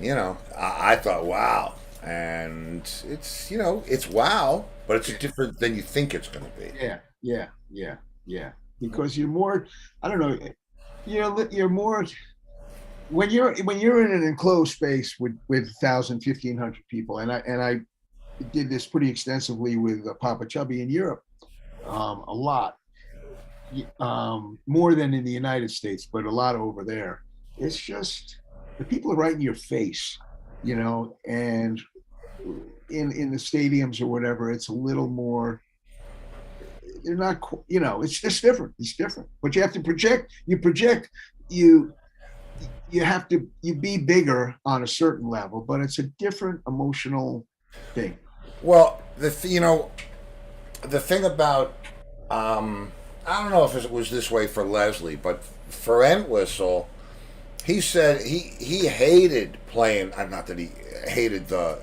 I thought, wow, and it's wow, but it's different than you think it's going to be. Yeah. Because you're more, I don't know, you're more when you're in an enclosed space with 1,000, 1,500 people, and I did this pretty extensively with Papa Chubby in Europe, a lot, more than in the United States, but a lot over there. It's just the people are right in your face, and in the stadiums or whatever, it's a little more. They're not, it's just different. It's different, but you have to project. You have to be bigger on a certain level, but it's a different emotional thing. Well, the thing about I don't know if it was this way for Leslie, but for Entwistle, he said he hated playing. Not that he hated the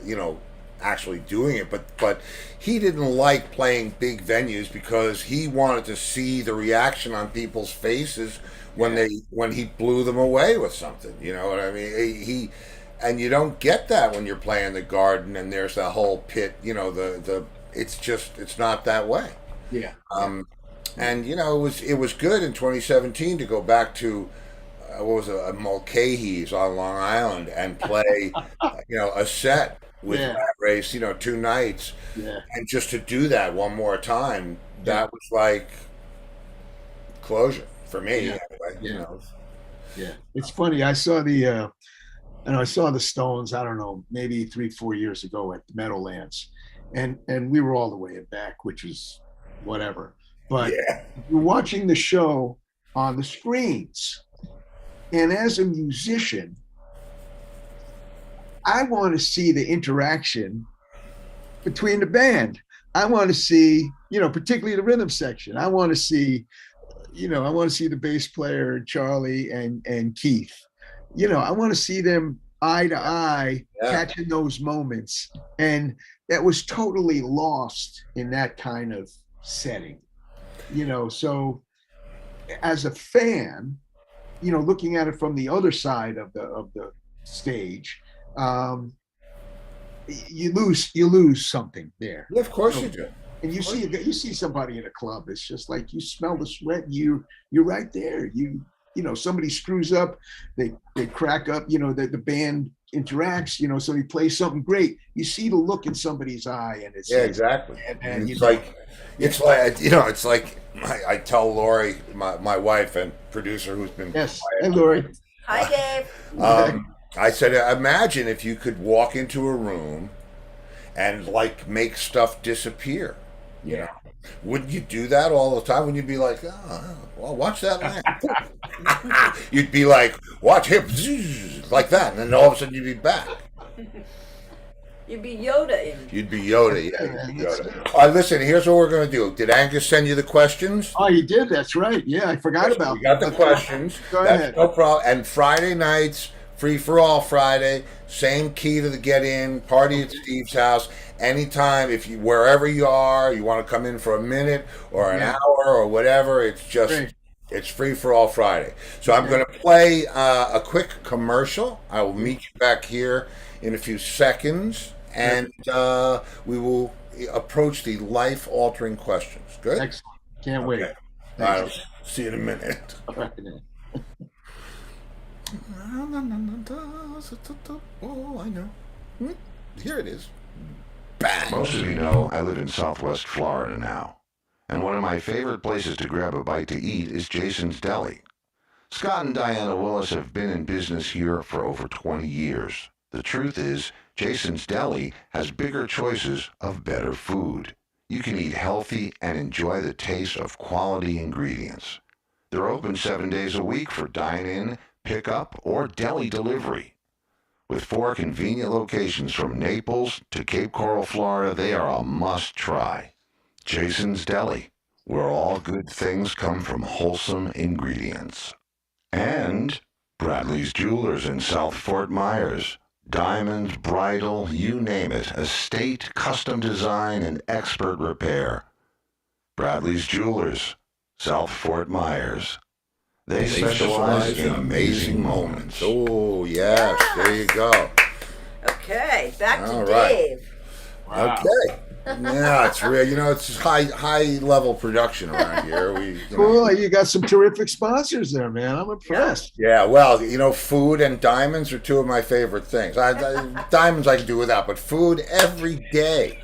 actually doing it, but he didn't like playing big venues because he wanted to see the reaction on people's faces when he blew them away with something. You know what I mean? And you don't get that when you're playing the Garden and there's that whole pit. It's not that way. Yeah. And it was good in 2017 to go back to what was it, Mulcahy's on Long Island and play a set with Rat Race, 2 nights, and just to do that one more time, that was like closure for me. Anyway, Yeah. It's funny. I saw the Stones. I don't know, maybe 3-4 years ago at the Meadowlands, and we were all the way back, which is whatever. But you're watching the show on the screens, and as a musician, I want to see the interaction between the band. I want to see, particularly the rhythm section. I want to see, the bass player, Charlie and Keith. I want to see them eye to eye, catching those moments. And that was totally lost in that kind of setting. So as a fan, looking at it from the other side of the stage, you lose something there. Yeah, of course you do. And you see somebody in a club. It's just like you smell the sweat. You're right there. Somebody screws up, they crack up. The band interacts. Somebody plays something great. You see the look in somebody's eye, and it's exactly. And it's like I tell Lori, my wife and producer, who's been Hey, Lori. Hi, Dave. I said, imagine if you could walk into a room and make stuff disappear. Wouldn't you do that all the time? Wouldn't you be like, well, watch that lamp? You'd be like, watch him, like that, and then all of a sudden you'd be back. You'd be Yoda. You'd be Yoda, You'd be Yoda. All right, listen, here's what we're going to do. Did Angus send you the questions? Oh, you did? That's right. Yeah, I forgot about that. We got the questions. Go ahead. No problem. And Friday nights, Free for All Friday, same key to the get in, party at Steve's house. Anytime, wherever you are, you want to come in for a minute or an hour or whatever, it's Free for All Friday. So I'm going to play a quick commercial. I will meet you back here in a few seconds, and we will approach the life-altering questions. Good? Excellent. Can't wait. All right, I'll see you in a minute. Oh, I know. Here it is. Bang. Most of you know I live in Southwest Florida now, and one of my favorite places to grab a bite to eat is Jason's Deli. Scott and Diana Willis have been in business here for over 20 years. The truth is, Jason's Deli has bigger choices of better food. You can eat healthy and enjoy the taste of quality ingredients. They're open 7 days a week for dine-in, pick-up, or deli delivery. With 4 convenient locations from Naples to Cape Coral, Florida, they are a must-try. Jason's Deli, where all good things come from wholesome ingredients. And Bradley's Jewelers in South Fort Myers. Diamonds, bridal, you name it. Estate, custom design, and expert repair. Bradley's Jewelers, South Fort Myers. They specialize in amazing moments. Oh, yes. Yes. There you go. Okay, back to All right. Dave. Wow. Okay. Yeah, it's real. You know, it's high level production around here. Cool. You got some terrific sponsors there, man. I'm impressed. Yeah, well, you know, food and diamonds are 2 of my favorite things. Diamonds I can do without, but food every day.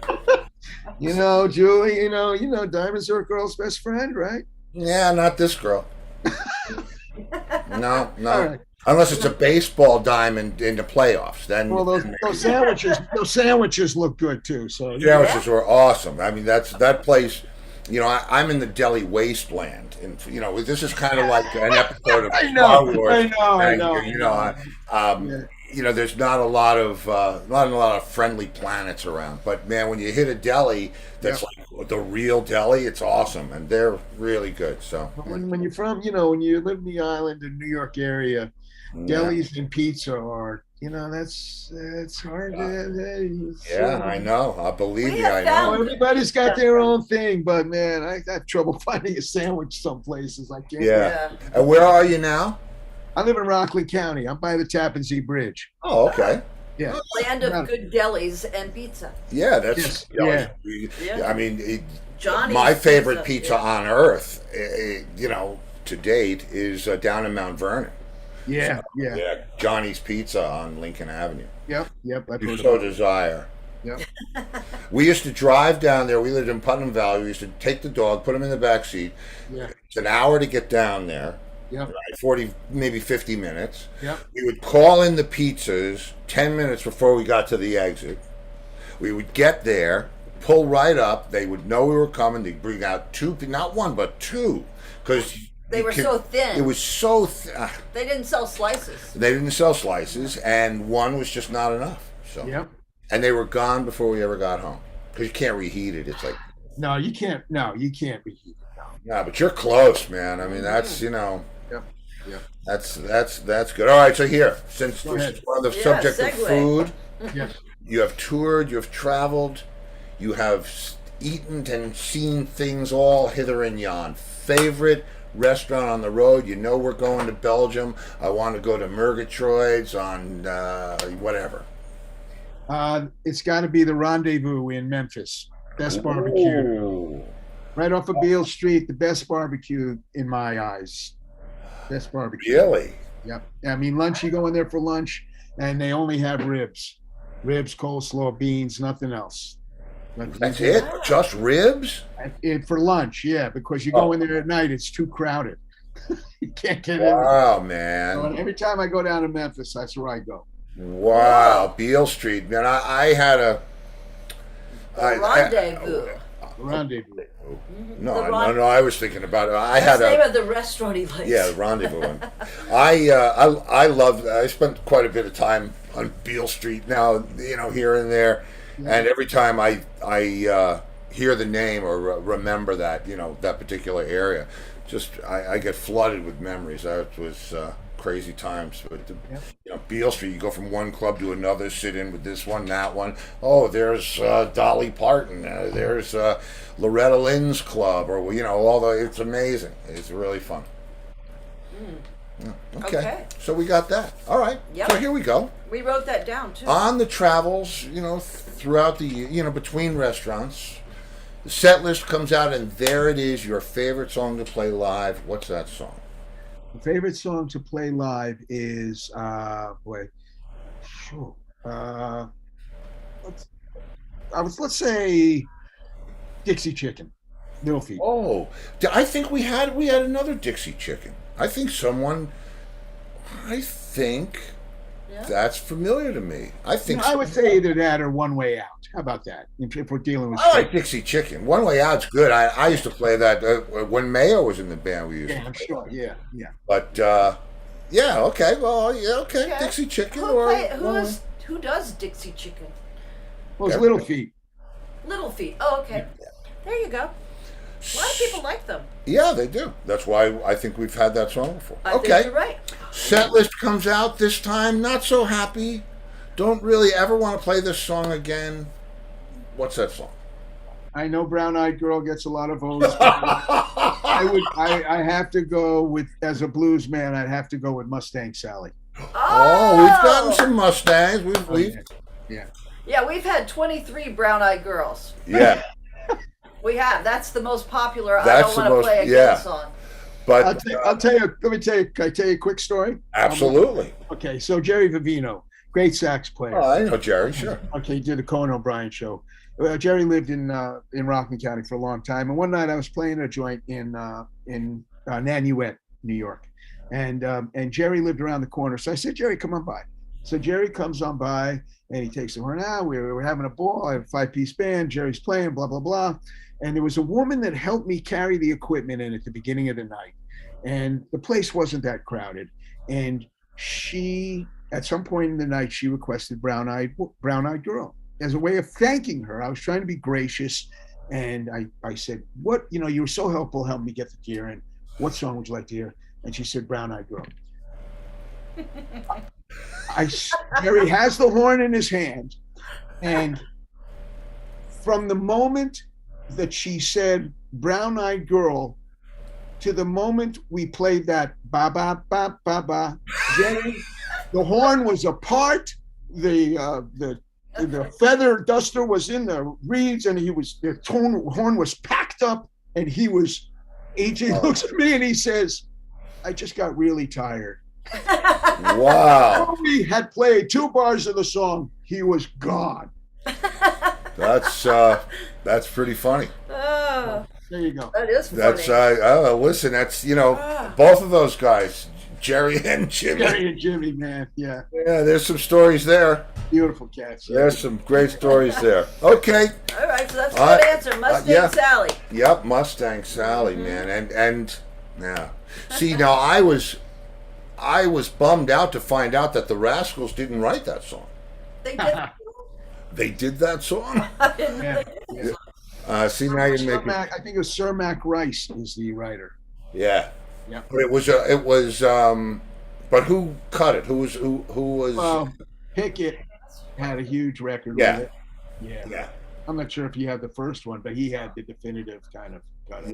You know, Julie, you know, diamonds are a girl's best friend, right? Yeah, not this girl. No. All right. Unless it's a baseball diamond in the playoffs, then. Well, those sandwiches look good too. So Sandwiches were awesome. I mean, that place. You know, I'm in the deli wasteland, and you know, this is kind of like an episode of I Star know, Wars. I know. You know, Yeah. you know, there's not a lot of friendly planets around. But man, when you hit a deli that's like the real deli, it's awesome, and they're really good. So When you're from, when you live in the island in New York area, delis and pizza are, it's hard to. Yeah, I know. I believe We you. have I know. found- Everybody's got their own thing, but man, I have trouble finding a sandwich some places. I can't. Yeah. And where are you now? I live in Rockland County. I'm by the Tappan Zee Bridge. Oh, okay. Yeah. Land of good delis and pizza. Yeah, that's. Yes, Yeah. I mean, Johnny's my favorite pizza yeah. on earth, to date, is down in Mount Vernon. Yeah. Johnny's Pizza on Lincoln Avenue. Yep. I've You heard so about it. desire. Yep. We used to drive down there. We lived in Putnam Valley. We used to take the dog, put him in the back seat. Yeah. It's an hour to get down there. Yep. Right, 40, maybe 50 minutes. Yep. We would call in the pizzas 10 minutes before we got to the exit. We would get there, pull right up. They would know we were coming. They'd bring out 2, not 1, but 2. Because They were so thin. It was so They didn't sell slices. they didn't sell slices, and 1 was just not enough. So Yep. and they were gone before we ever got home because you can't reheat it. It's like No, you can't. No, you can't reheat it. No. yeah, but you're close, man. I mean, that's Yep. that's good. All right, so here since Go ahead. we're on the Yeah, subject of segue. food, Yes. you have toured, you have traveled, you have eaten and seen things all hither and yon. Favorite restaurant on the road? You know we're going to Belgium. I want to go to Murgatroyd's on whatever. It's got to be the Rendezvous in Memphis. Best barbecue. Ooh. Right off of Beale Street, the best barbecue in my eyes. Best barbecue. Really? Yep. I mean, lunch, you go in there for lunch, and they only have ribs. Ribs, coleslaw, beans, nothing else. But That's it? Just ribs? For lunch, yeah, because you go in there at night, it's too crowded. You can't get in. Wow, So man. every time I go down to Memphis, that's where I go. Wow, Beale Street. Man, I had a Rendezvous. Rendezvous. No, The no, I was thinking about it. I had That's the name a of the restaurant he likes. the Rendezvous one. I loved. I spent quite a bit of time on Beale Street now, here and there, and every time I hear the name or remember that that particular area, just I get flooded with memories. That was crazy times. But Beale Street, you go from one club to another, sit in with this one, that one. Oh, there's Dolly Parton. There's Loretta Lynn's club, or it's amazing. It's really fun. Yeah, okay. So we got that. All right. Yep. So here we go. We wrote that down too. On the travels, throughout the between restaurants, the set list comes out, and there it is. Your favorite song to play live. What's that song? The favorite song to play live is let's say Dixie Chicken, Middle Feet. Oh, I think we had another Dixie Chicken. I think someone. I think Yeah. that's familiar to me. I think. I would say either that or One Way Out. How about that? If we're dealing with I like Dixie Chicken. One Way Out's good. I used to play that when Mayo was in the band. We used yeah, to I'm play sure. that. Yeah, yeah. But yeah, okay. Well, yeah, okay. Okay. Dixie Chicken or Who does Dixie Chicken? Well, it's Little Feat. Little Feet. Oh, okay. There you go. A lot of people like them. Yeah, they do. That's why I think we've had that song before. I Okay. think you're right. Set list comes out this time. Not so happy. Don't really ever want to play this song again. What's that song? I know Brown Eyed Girl gets a lot of votes. I have to go with, as a blues man, I'd have to go with Mustang Sally. Oh, we've gotten some Mustangs. We've Yeah. Yeah, we've had 23 brown-eyed girls. yeah. We have. That's the most popular. That's I the don't want most- to play again yeah. song. But I'll tell you. Let me tell you. Can I tell you a quick story? absolutely. Okay, so Jerry Vivino, great sax player. Oh, I know Jerry. Sure. Okay, he did the Conan O'Brien show. Jerry lived in Rockland County for a long time, and one night I was playing a joint in Nanuet, New York, and Jerry lived around the corner. So I said, Jerry, come on by. So Jerry comes on by, and he takes the horn out. We were having a ball. I have a 5-piece band. Jerry's playing, blah blah blah. And there was a woman that helped me carry the equipment in at the beginning of the night, and the place wasn't that crowded. And she, at some point in the night, she requested Brown Eyed Girl as a way of thanking her. I was trying to be gracious, and I said, "What, you were so helpful, helped me get the gear in. What song would you like to hear?" And she said, "Brown Eyed Girl." Jerry has the horn in his hand, and from the moment that she said "Brown Eyed Girl" to the moment we played that ba ba ba ba ba, Jerry, the horn was apart. The feather duster was in the reeds, and the horn was packed up, and AJ looks at me and he says, "I just got really tired." Wow. We had played 2 bars of the song. He was gone. That's pretty funny. Oh, There you go. that is funny. That's listen. That's both of those guys, Jerry and Jimmy. Jerry and Jimmy, man. Yeah. Yeah, there's some stories there. Beautiful cats. There's some great stories there. Okay. All right, so that's a good answer. Mustang yeah. Sally. Yep, Mustang Sally, man, and yeah. See, now I was bummed out to find out that the Rascals didn't write that song. They did. They did that song. I didn't know Yeah. they did. Yeah. See, now you're making. I think it was Sir Mac Rice is the writer. Yeah. Yeah. But it was. But who cut it? Who was? Well, Pickett had a huge record Yeah. with it. Yeah. Yeah. I'm not sure if he had the first one, but he had the definitive kind of cut it.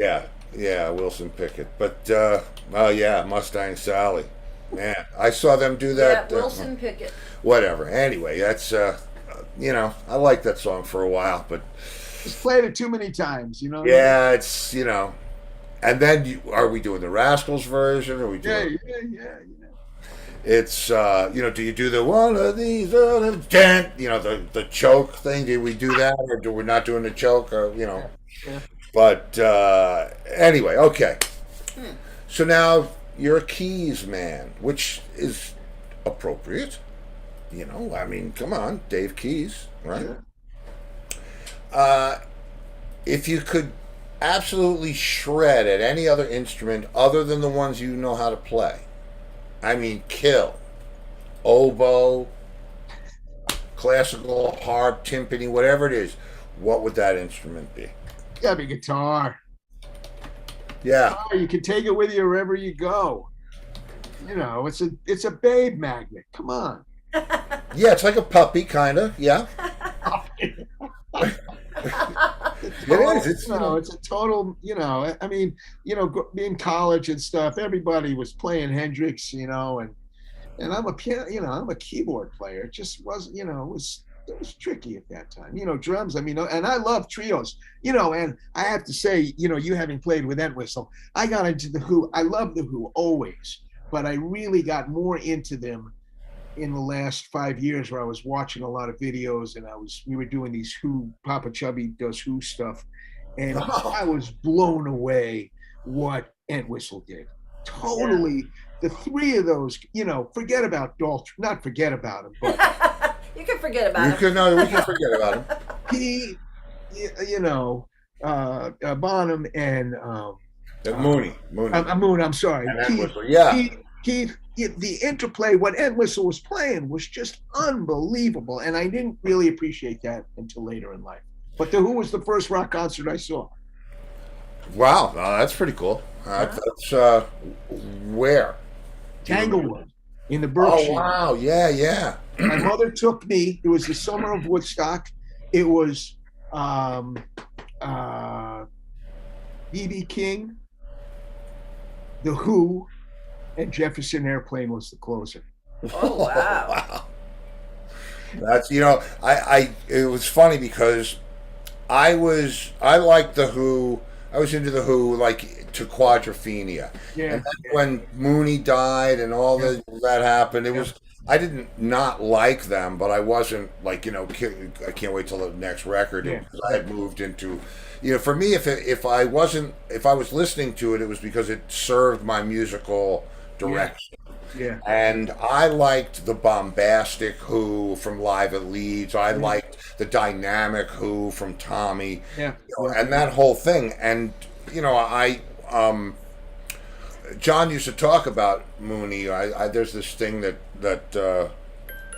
Yeah, Wilson Pickett. But yeah, Mustang Sally. Man, I saw them do that. Yeah, Wilson Pickett. Whatever. Anyway, that's I liked that song for a while, but Just played it too many times, yeah, it's and then are we doing the Rascals version? Or are we doing? Yeah. It's do you do the one of these the choke thing? Did we do that, or do we not doing the choke? Or Yeah. But anyway, okay. So now you're a keys man, which is appropriate. I mean, come on, Dave Keys, right? Yeah. If you could absolutely shred at any other instrument other than the ones you know how to play, I mean, kill, oboe, classical, harp, timpani, whatever it is, what would that instrument be? Gotta be guitar. Yeah. You can take it with you wherever you go. It's a babe magnet. Come on. Yeah, it's like a puppy, kind of. Yeah. It is. It's it's a total. I mean, in college and stuff, everybody was playing Hendrix, and I'm a piano. I'm a keyboard player. It just wasn't. It was tricky at that time. Drums. I mean, and I love trios. And I have to say, you having played with Entwistle, I got into the Who. I love the Who always, but I really got more into them in the last 5 years, where I was watching a lot of videos, and we were doing these Who, Papa Chubby does Who stuff, and I was blown away what Entwistle did. totally, the three of those, forget about Daltrey, not forget about him, but You can forget about You him. can no, we can forget about him. he, Bonham and Mooney. Moon, I'm sorry, And Keith, Entwistle, yeah. the interplay, what Entwistle was playing was just unbelievable, and I didn't really appreciate that until later in life. But the Who was the first rock concert I saw. Wow, that's pretty cool. That's where? Tanglewood in the Oh Berkshire. wow, yeah. My mother took me. It was the summer of Woodstock. It was B.B. King, The Who, and Jefferson Airplane was the closer. Oh, wow. Wow. That's I it was funny because I liked the Who. I was into the Who like to Quadrophenia. Yeah. And then when Mooney died and all that happened, it was I didn't not like them, but I wasn't like I can't wait till the next record. Yeah. I had moved into for me if I was listening to it, it was because it served my musical direction. Yeah. And I liked the bombastic Who from Live at Leeds. I liked the dynamic Who from Tommy. Yeah. And that whole thing. And John used to talk about Mooney. There's this thing that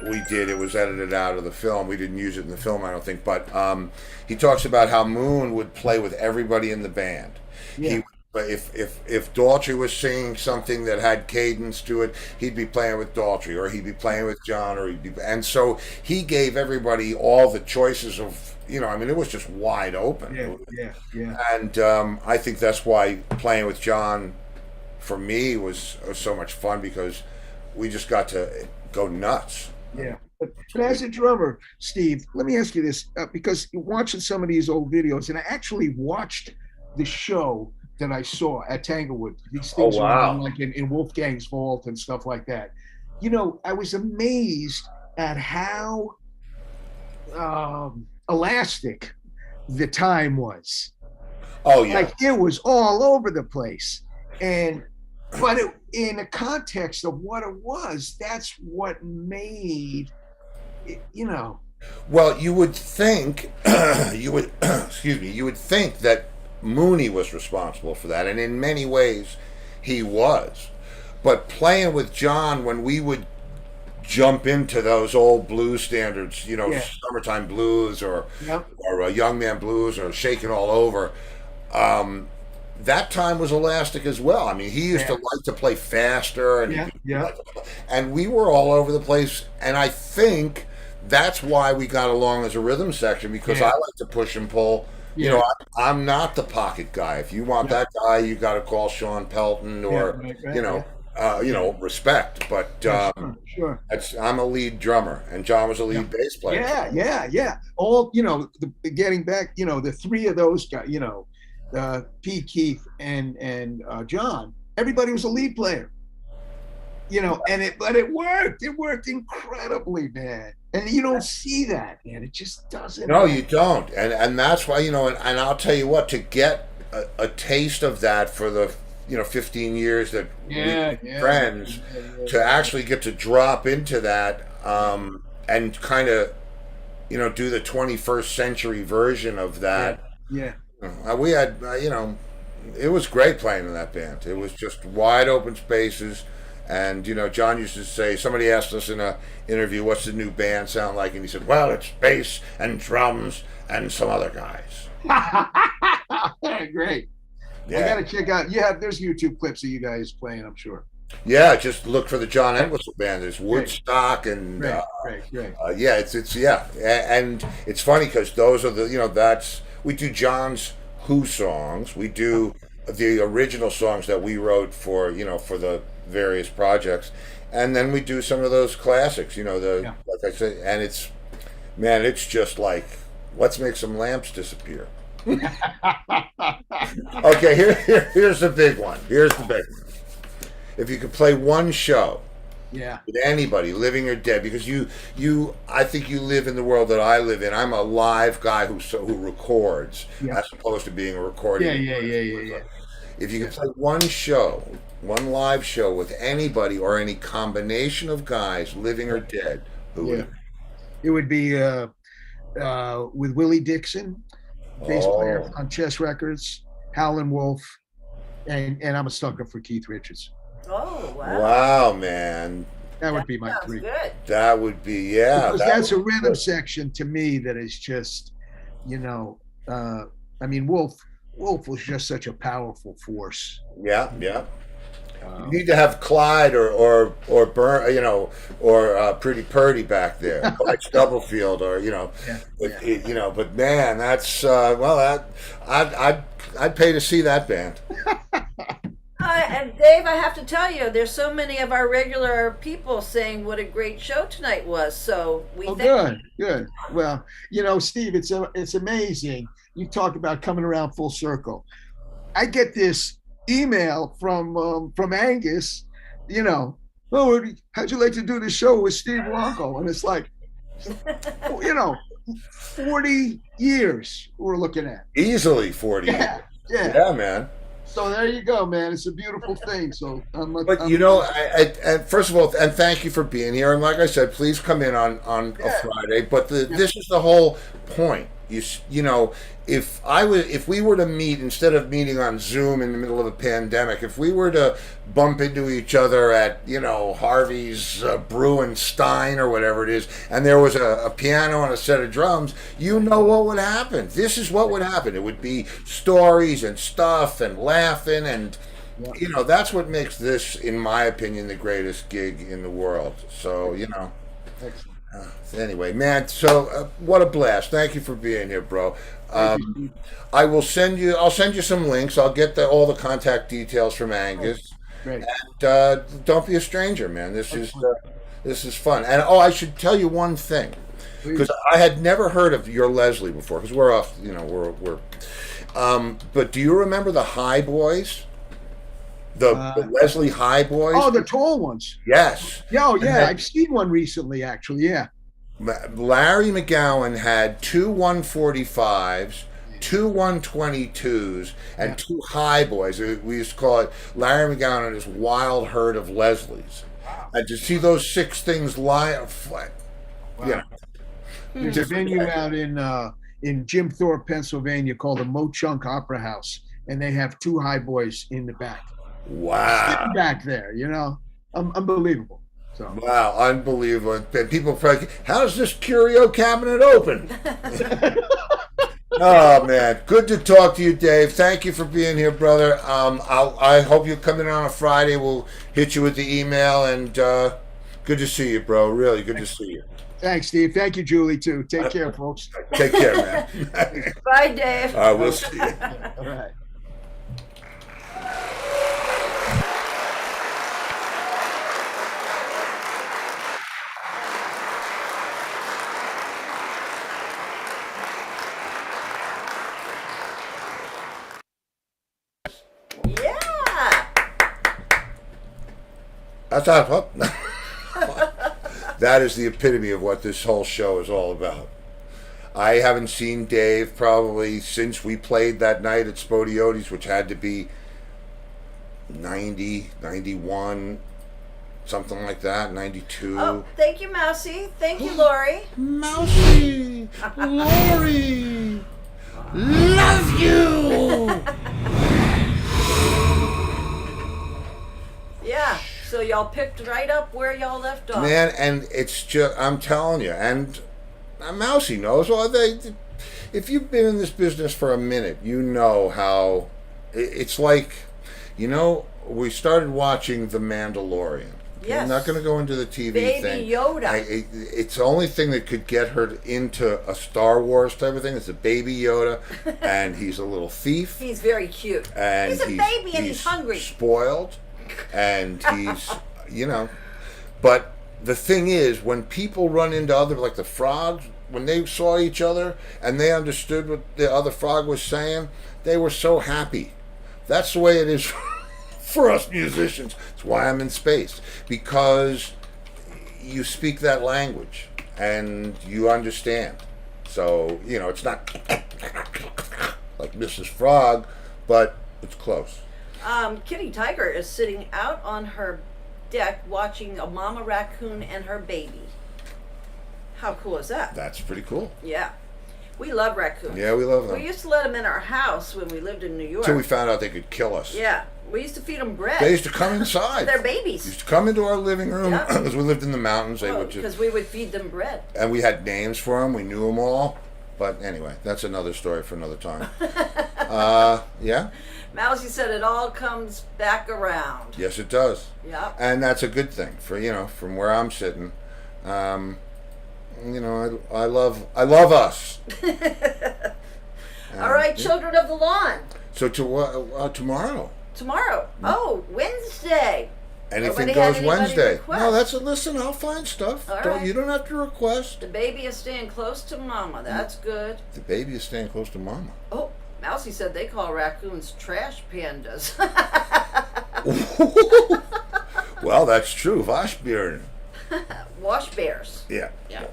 we did. It was edited out of the film. We didn't use it in the film, I don't think. But he talks about how Moon would play with everybody in the band. Yeah. But if Daltrey was singing something that had cadence to it, he'd be playing with Daltrey, or he'd be playing with John, and so he gave everybody all the choices of it was just wide open. Yeah. And I think that's why playing with John for me was so much fun, because we just got to go nuts. Yeah. But as a drummer, Steve, let me ask you this, because watching some of these old videos, and I actually watched the show that I saw at Tanglewood. These things were on, like in Wolfgang's Vault and stuff like that. I was amazed at how elastic the time was. Oh yeah. Like it was all over the place. But in the context of what it was, that's what made it, Well, you would think you would think that Mooney was responsible for that, and in many ways he was. But playing with John, when we would jump into those old blues standards, Summertime Blues or Young Man Blues or Shakin' All Over, that time was elastic as well. I mean, he used to like to play faster, and and we were all over the place. And I think that's why we got along as a rhythm section, because I like to push and pull. I'm not the pocket guy. If you want that guy, you got to call Sean Pelton or respect. But sure. I'm a lead drummer, and John was a lead bass player. Yeah. All getting back, the three of those guys, Pete, Keith, and John. Everybody was a lead player. But it worked. It worked incredibly, man. And you don't see that, man. It just doesn't. No, you don't. And that's why, and I'll tell you what, to get a taste of that for the 15 years that we've been friends, to actually get to drop into that and kind of do the 21st century version of that. We had it was great playing in that band. It was just wide open spaces. And John used to say, somebody asked us in an interview, what's the new band sound like? And he said, well, it's bass and drums and some other guys. Great. Yeah. I gotta check out. There's YouTube clips of you guys playing, I'm sure. Yeah, just look for the John Entwistle Band. There's Woodstock and Great. And it's funny because those are the we do John's Who songs. We do the original songs that we wrote for for the various projects, and then we do some of those classics. Like I said, and it's just like, let's make some lamps disappear. Okay, here's the big one. If you could play one show with anybody, living or dead, because I think you live in the world that I live in. I'm a live guy who records as opposed to being a recording. Yeah. If you could play one live show with anybody or any combination of guys, living or dead, who would Yeah. it be? It would be with Willie Dixon, bass player Oh, on Chess Records, Howlin' Wolf, and I'm a sucker for Keith Richards. Oh, wow. wow, man. That would That be my sounds 3. good. That would be, yeah. Because that that's a would be rhythm good. section to me that is just, you know, I mean, Wolf was just such a powerful force. Yeah, yeah. Um, You need to have Clyde or Burn, or Pretty Purdy back there, Clyde Stubblefield, or yeah, but, yeah. But man, that's well, that I'd pay to see that band. And Dave, I have to tell you, there's so many of our regular people saying what a great show tonight was. So we Oh, thank good. Well, Steve, it's amazing. You talk about coming around full circle. I get this email from Angus. Oh, how'd you like to do the show with Steve Luongo? And it's like, 40 years we're looking at. Easily 40 years. Yeah. Yeah, man. So there you go, man. It's a beautiful thing. So But first of all, and thank you for being here. And like I said, please come in on a Friday. But this is the whole point. If we were to meet instead of meeting on Zoom in the middle of a pandemic, if we were to bump into each other at Harvey's Brew and Stein or whatever it is, and there was a piano and a set of drums, what would happen? This is what would happen. It would be stories and stuff and laughing and. That's what makes this, in my opinion, the greatest gig in the world. So, Excellent. Anyway, man, so what a blast. Thank you for being here, bro. I'll send you some links. I'll get all the contact details from Angus. Great. And don't be a stranger, man. This is fun. And I should tell you one thing, because I had never heard of your Leslie before, because we're off, we're but do you remember the High Boys? The Leslie High Boys? Oh, the tall ones. Yes. Yeah, I've seen one recently, actually. Yeah. Larry McGowan had 2 145s, 2 122s, and 2 High Boys. We used to call it Larry McGowan and his wild herd of Leslies. And to see those 6 things lie flat, There's a venue out in Jim Thorpe, Pennsylvania, called the Mo-Chunk Opera House, and they have 2 High Boys in the back. Wow. Back there, unbelievable. So. Wow, unbelievable. And people probably, how's this curio cabinet open? Oh, man. Good to talk to you, Dave. Thank you for being here, brother. I hope you come in on a Friday. We'll hit you with the email, and good to see you, bro. Really good to see you. Thanks, Steve. Thank you, Julie, too. Take care, folks. Take care, man. Bye, Dave. All right, we'll see you. All right. Yeah. That's not That is the epitome of what this whole show is all about. I haven't seen Dave probably since we played that night at Spodiotes, which had to be 90, 91, something like that, 92. Oh, thank you, Mousy. Thank you, Lori. Mousy! Lori! Love you! Yeah. So y'all picked right up where y'all left off. Man, and it's just, I'm telling you, and Mousy knows, if you've been in this business for a minute, you know how, it's like, we started watching The Mandalorian. Yes. I'm not going to go into the TV Baby thing. Yoda. It's the only thing that could get her into a Star Wars type of thing. It's a Baby Yoda, and he's a little thief. He's very cute. And he's a baby and he's hungry. Spoiled, and he's, But the thing is, when people run into other, like the frogs, when they saw each other and they understood what the other frog was saying, they were so happy. That's the way it is for us musicians. It's why I'm in space, because you speak that language and you understand. So, it's not like Mrs. Frog, but it's close. Kitty Tiger is sitting out on her deck watching a mama raccoon and her baby. How cool is that? That's pretty cool. Yeah. We love raccoons. Yeah, we love them. We used to let them in our house when we lived in New York. Until we found out they could kill us. Yeah. We used to feed them bread. They used to come inside. They're babies. Used to come into our living room Yep. because we lived in the mountains. They would Because just, we would feed them bread. and we had names for them. We knew them all. But anyway, that's another story for another time. Yeah. Mousy said it all comes back around. Yes, it does. Yeah. And that's a good thing for, from where I'm sitting. I love us. All right, children of the lawn. So tomorrow. Tomorrow. Oh, Wednesday. Anything Nobody goes had anybody Wednesday. request? No, listen. I'll find stuff. All right. You don't have to request. The baby is staying close to mama. That's good. The baby is staying close to mama. Oh, Mousy said they call raccoons trash pandas. Well, that's true. Waschbären. Wash bears. Yeah. Yeah.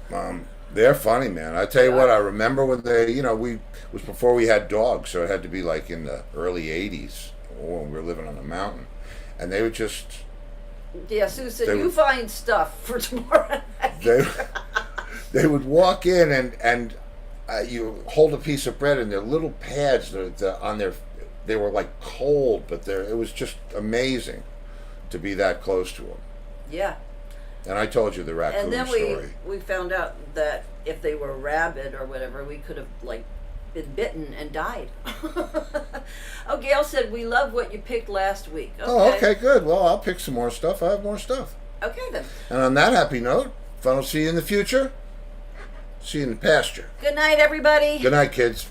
They're funny, man. I tell you what. I remember when it was before we had dogs, so it had to be like in the early '80s when we were living on the mountain, and they would just. Yeah, Sue said, you find stuff for tomorrow night. They would walk in and you hold a piece of bread and their little pads they were like cold, but it was just amazing to be that close to them. Yeah. And I told you the raccoon And then story. we found out that if they were rabid or whatever, we could have been bitten and died. Oh, Gail said, we love what you picked last week. Okay. Oh, okay, good. Well, I'll pick some more stuff. I have more stuff. Okay, then. And on that happy note, if I don't see you in the future, see you in the pasture. Good night, everybody. Good night, kids.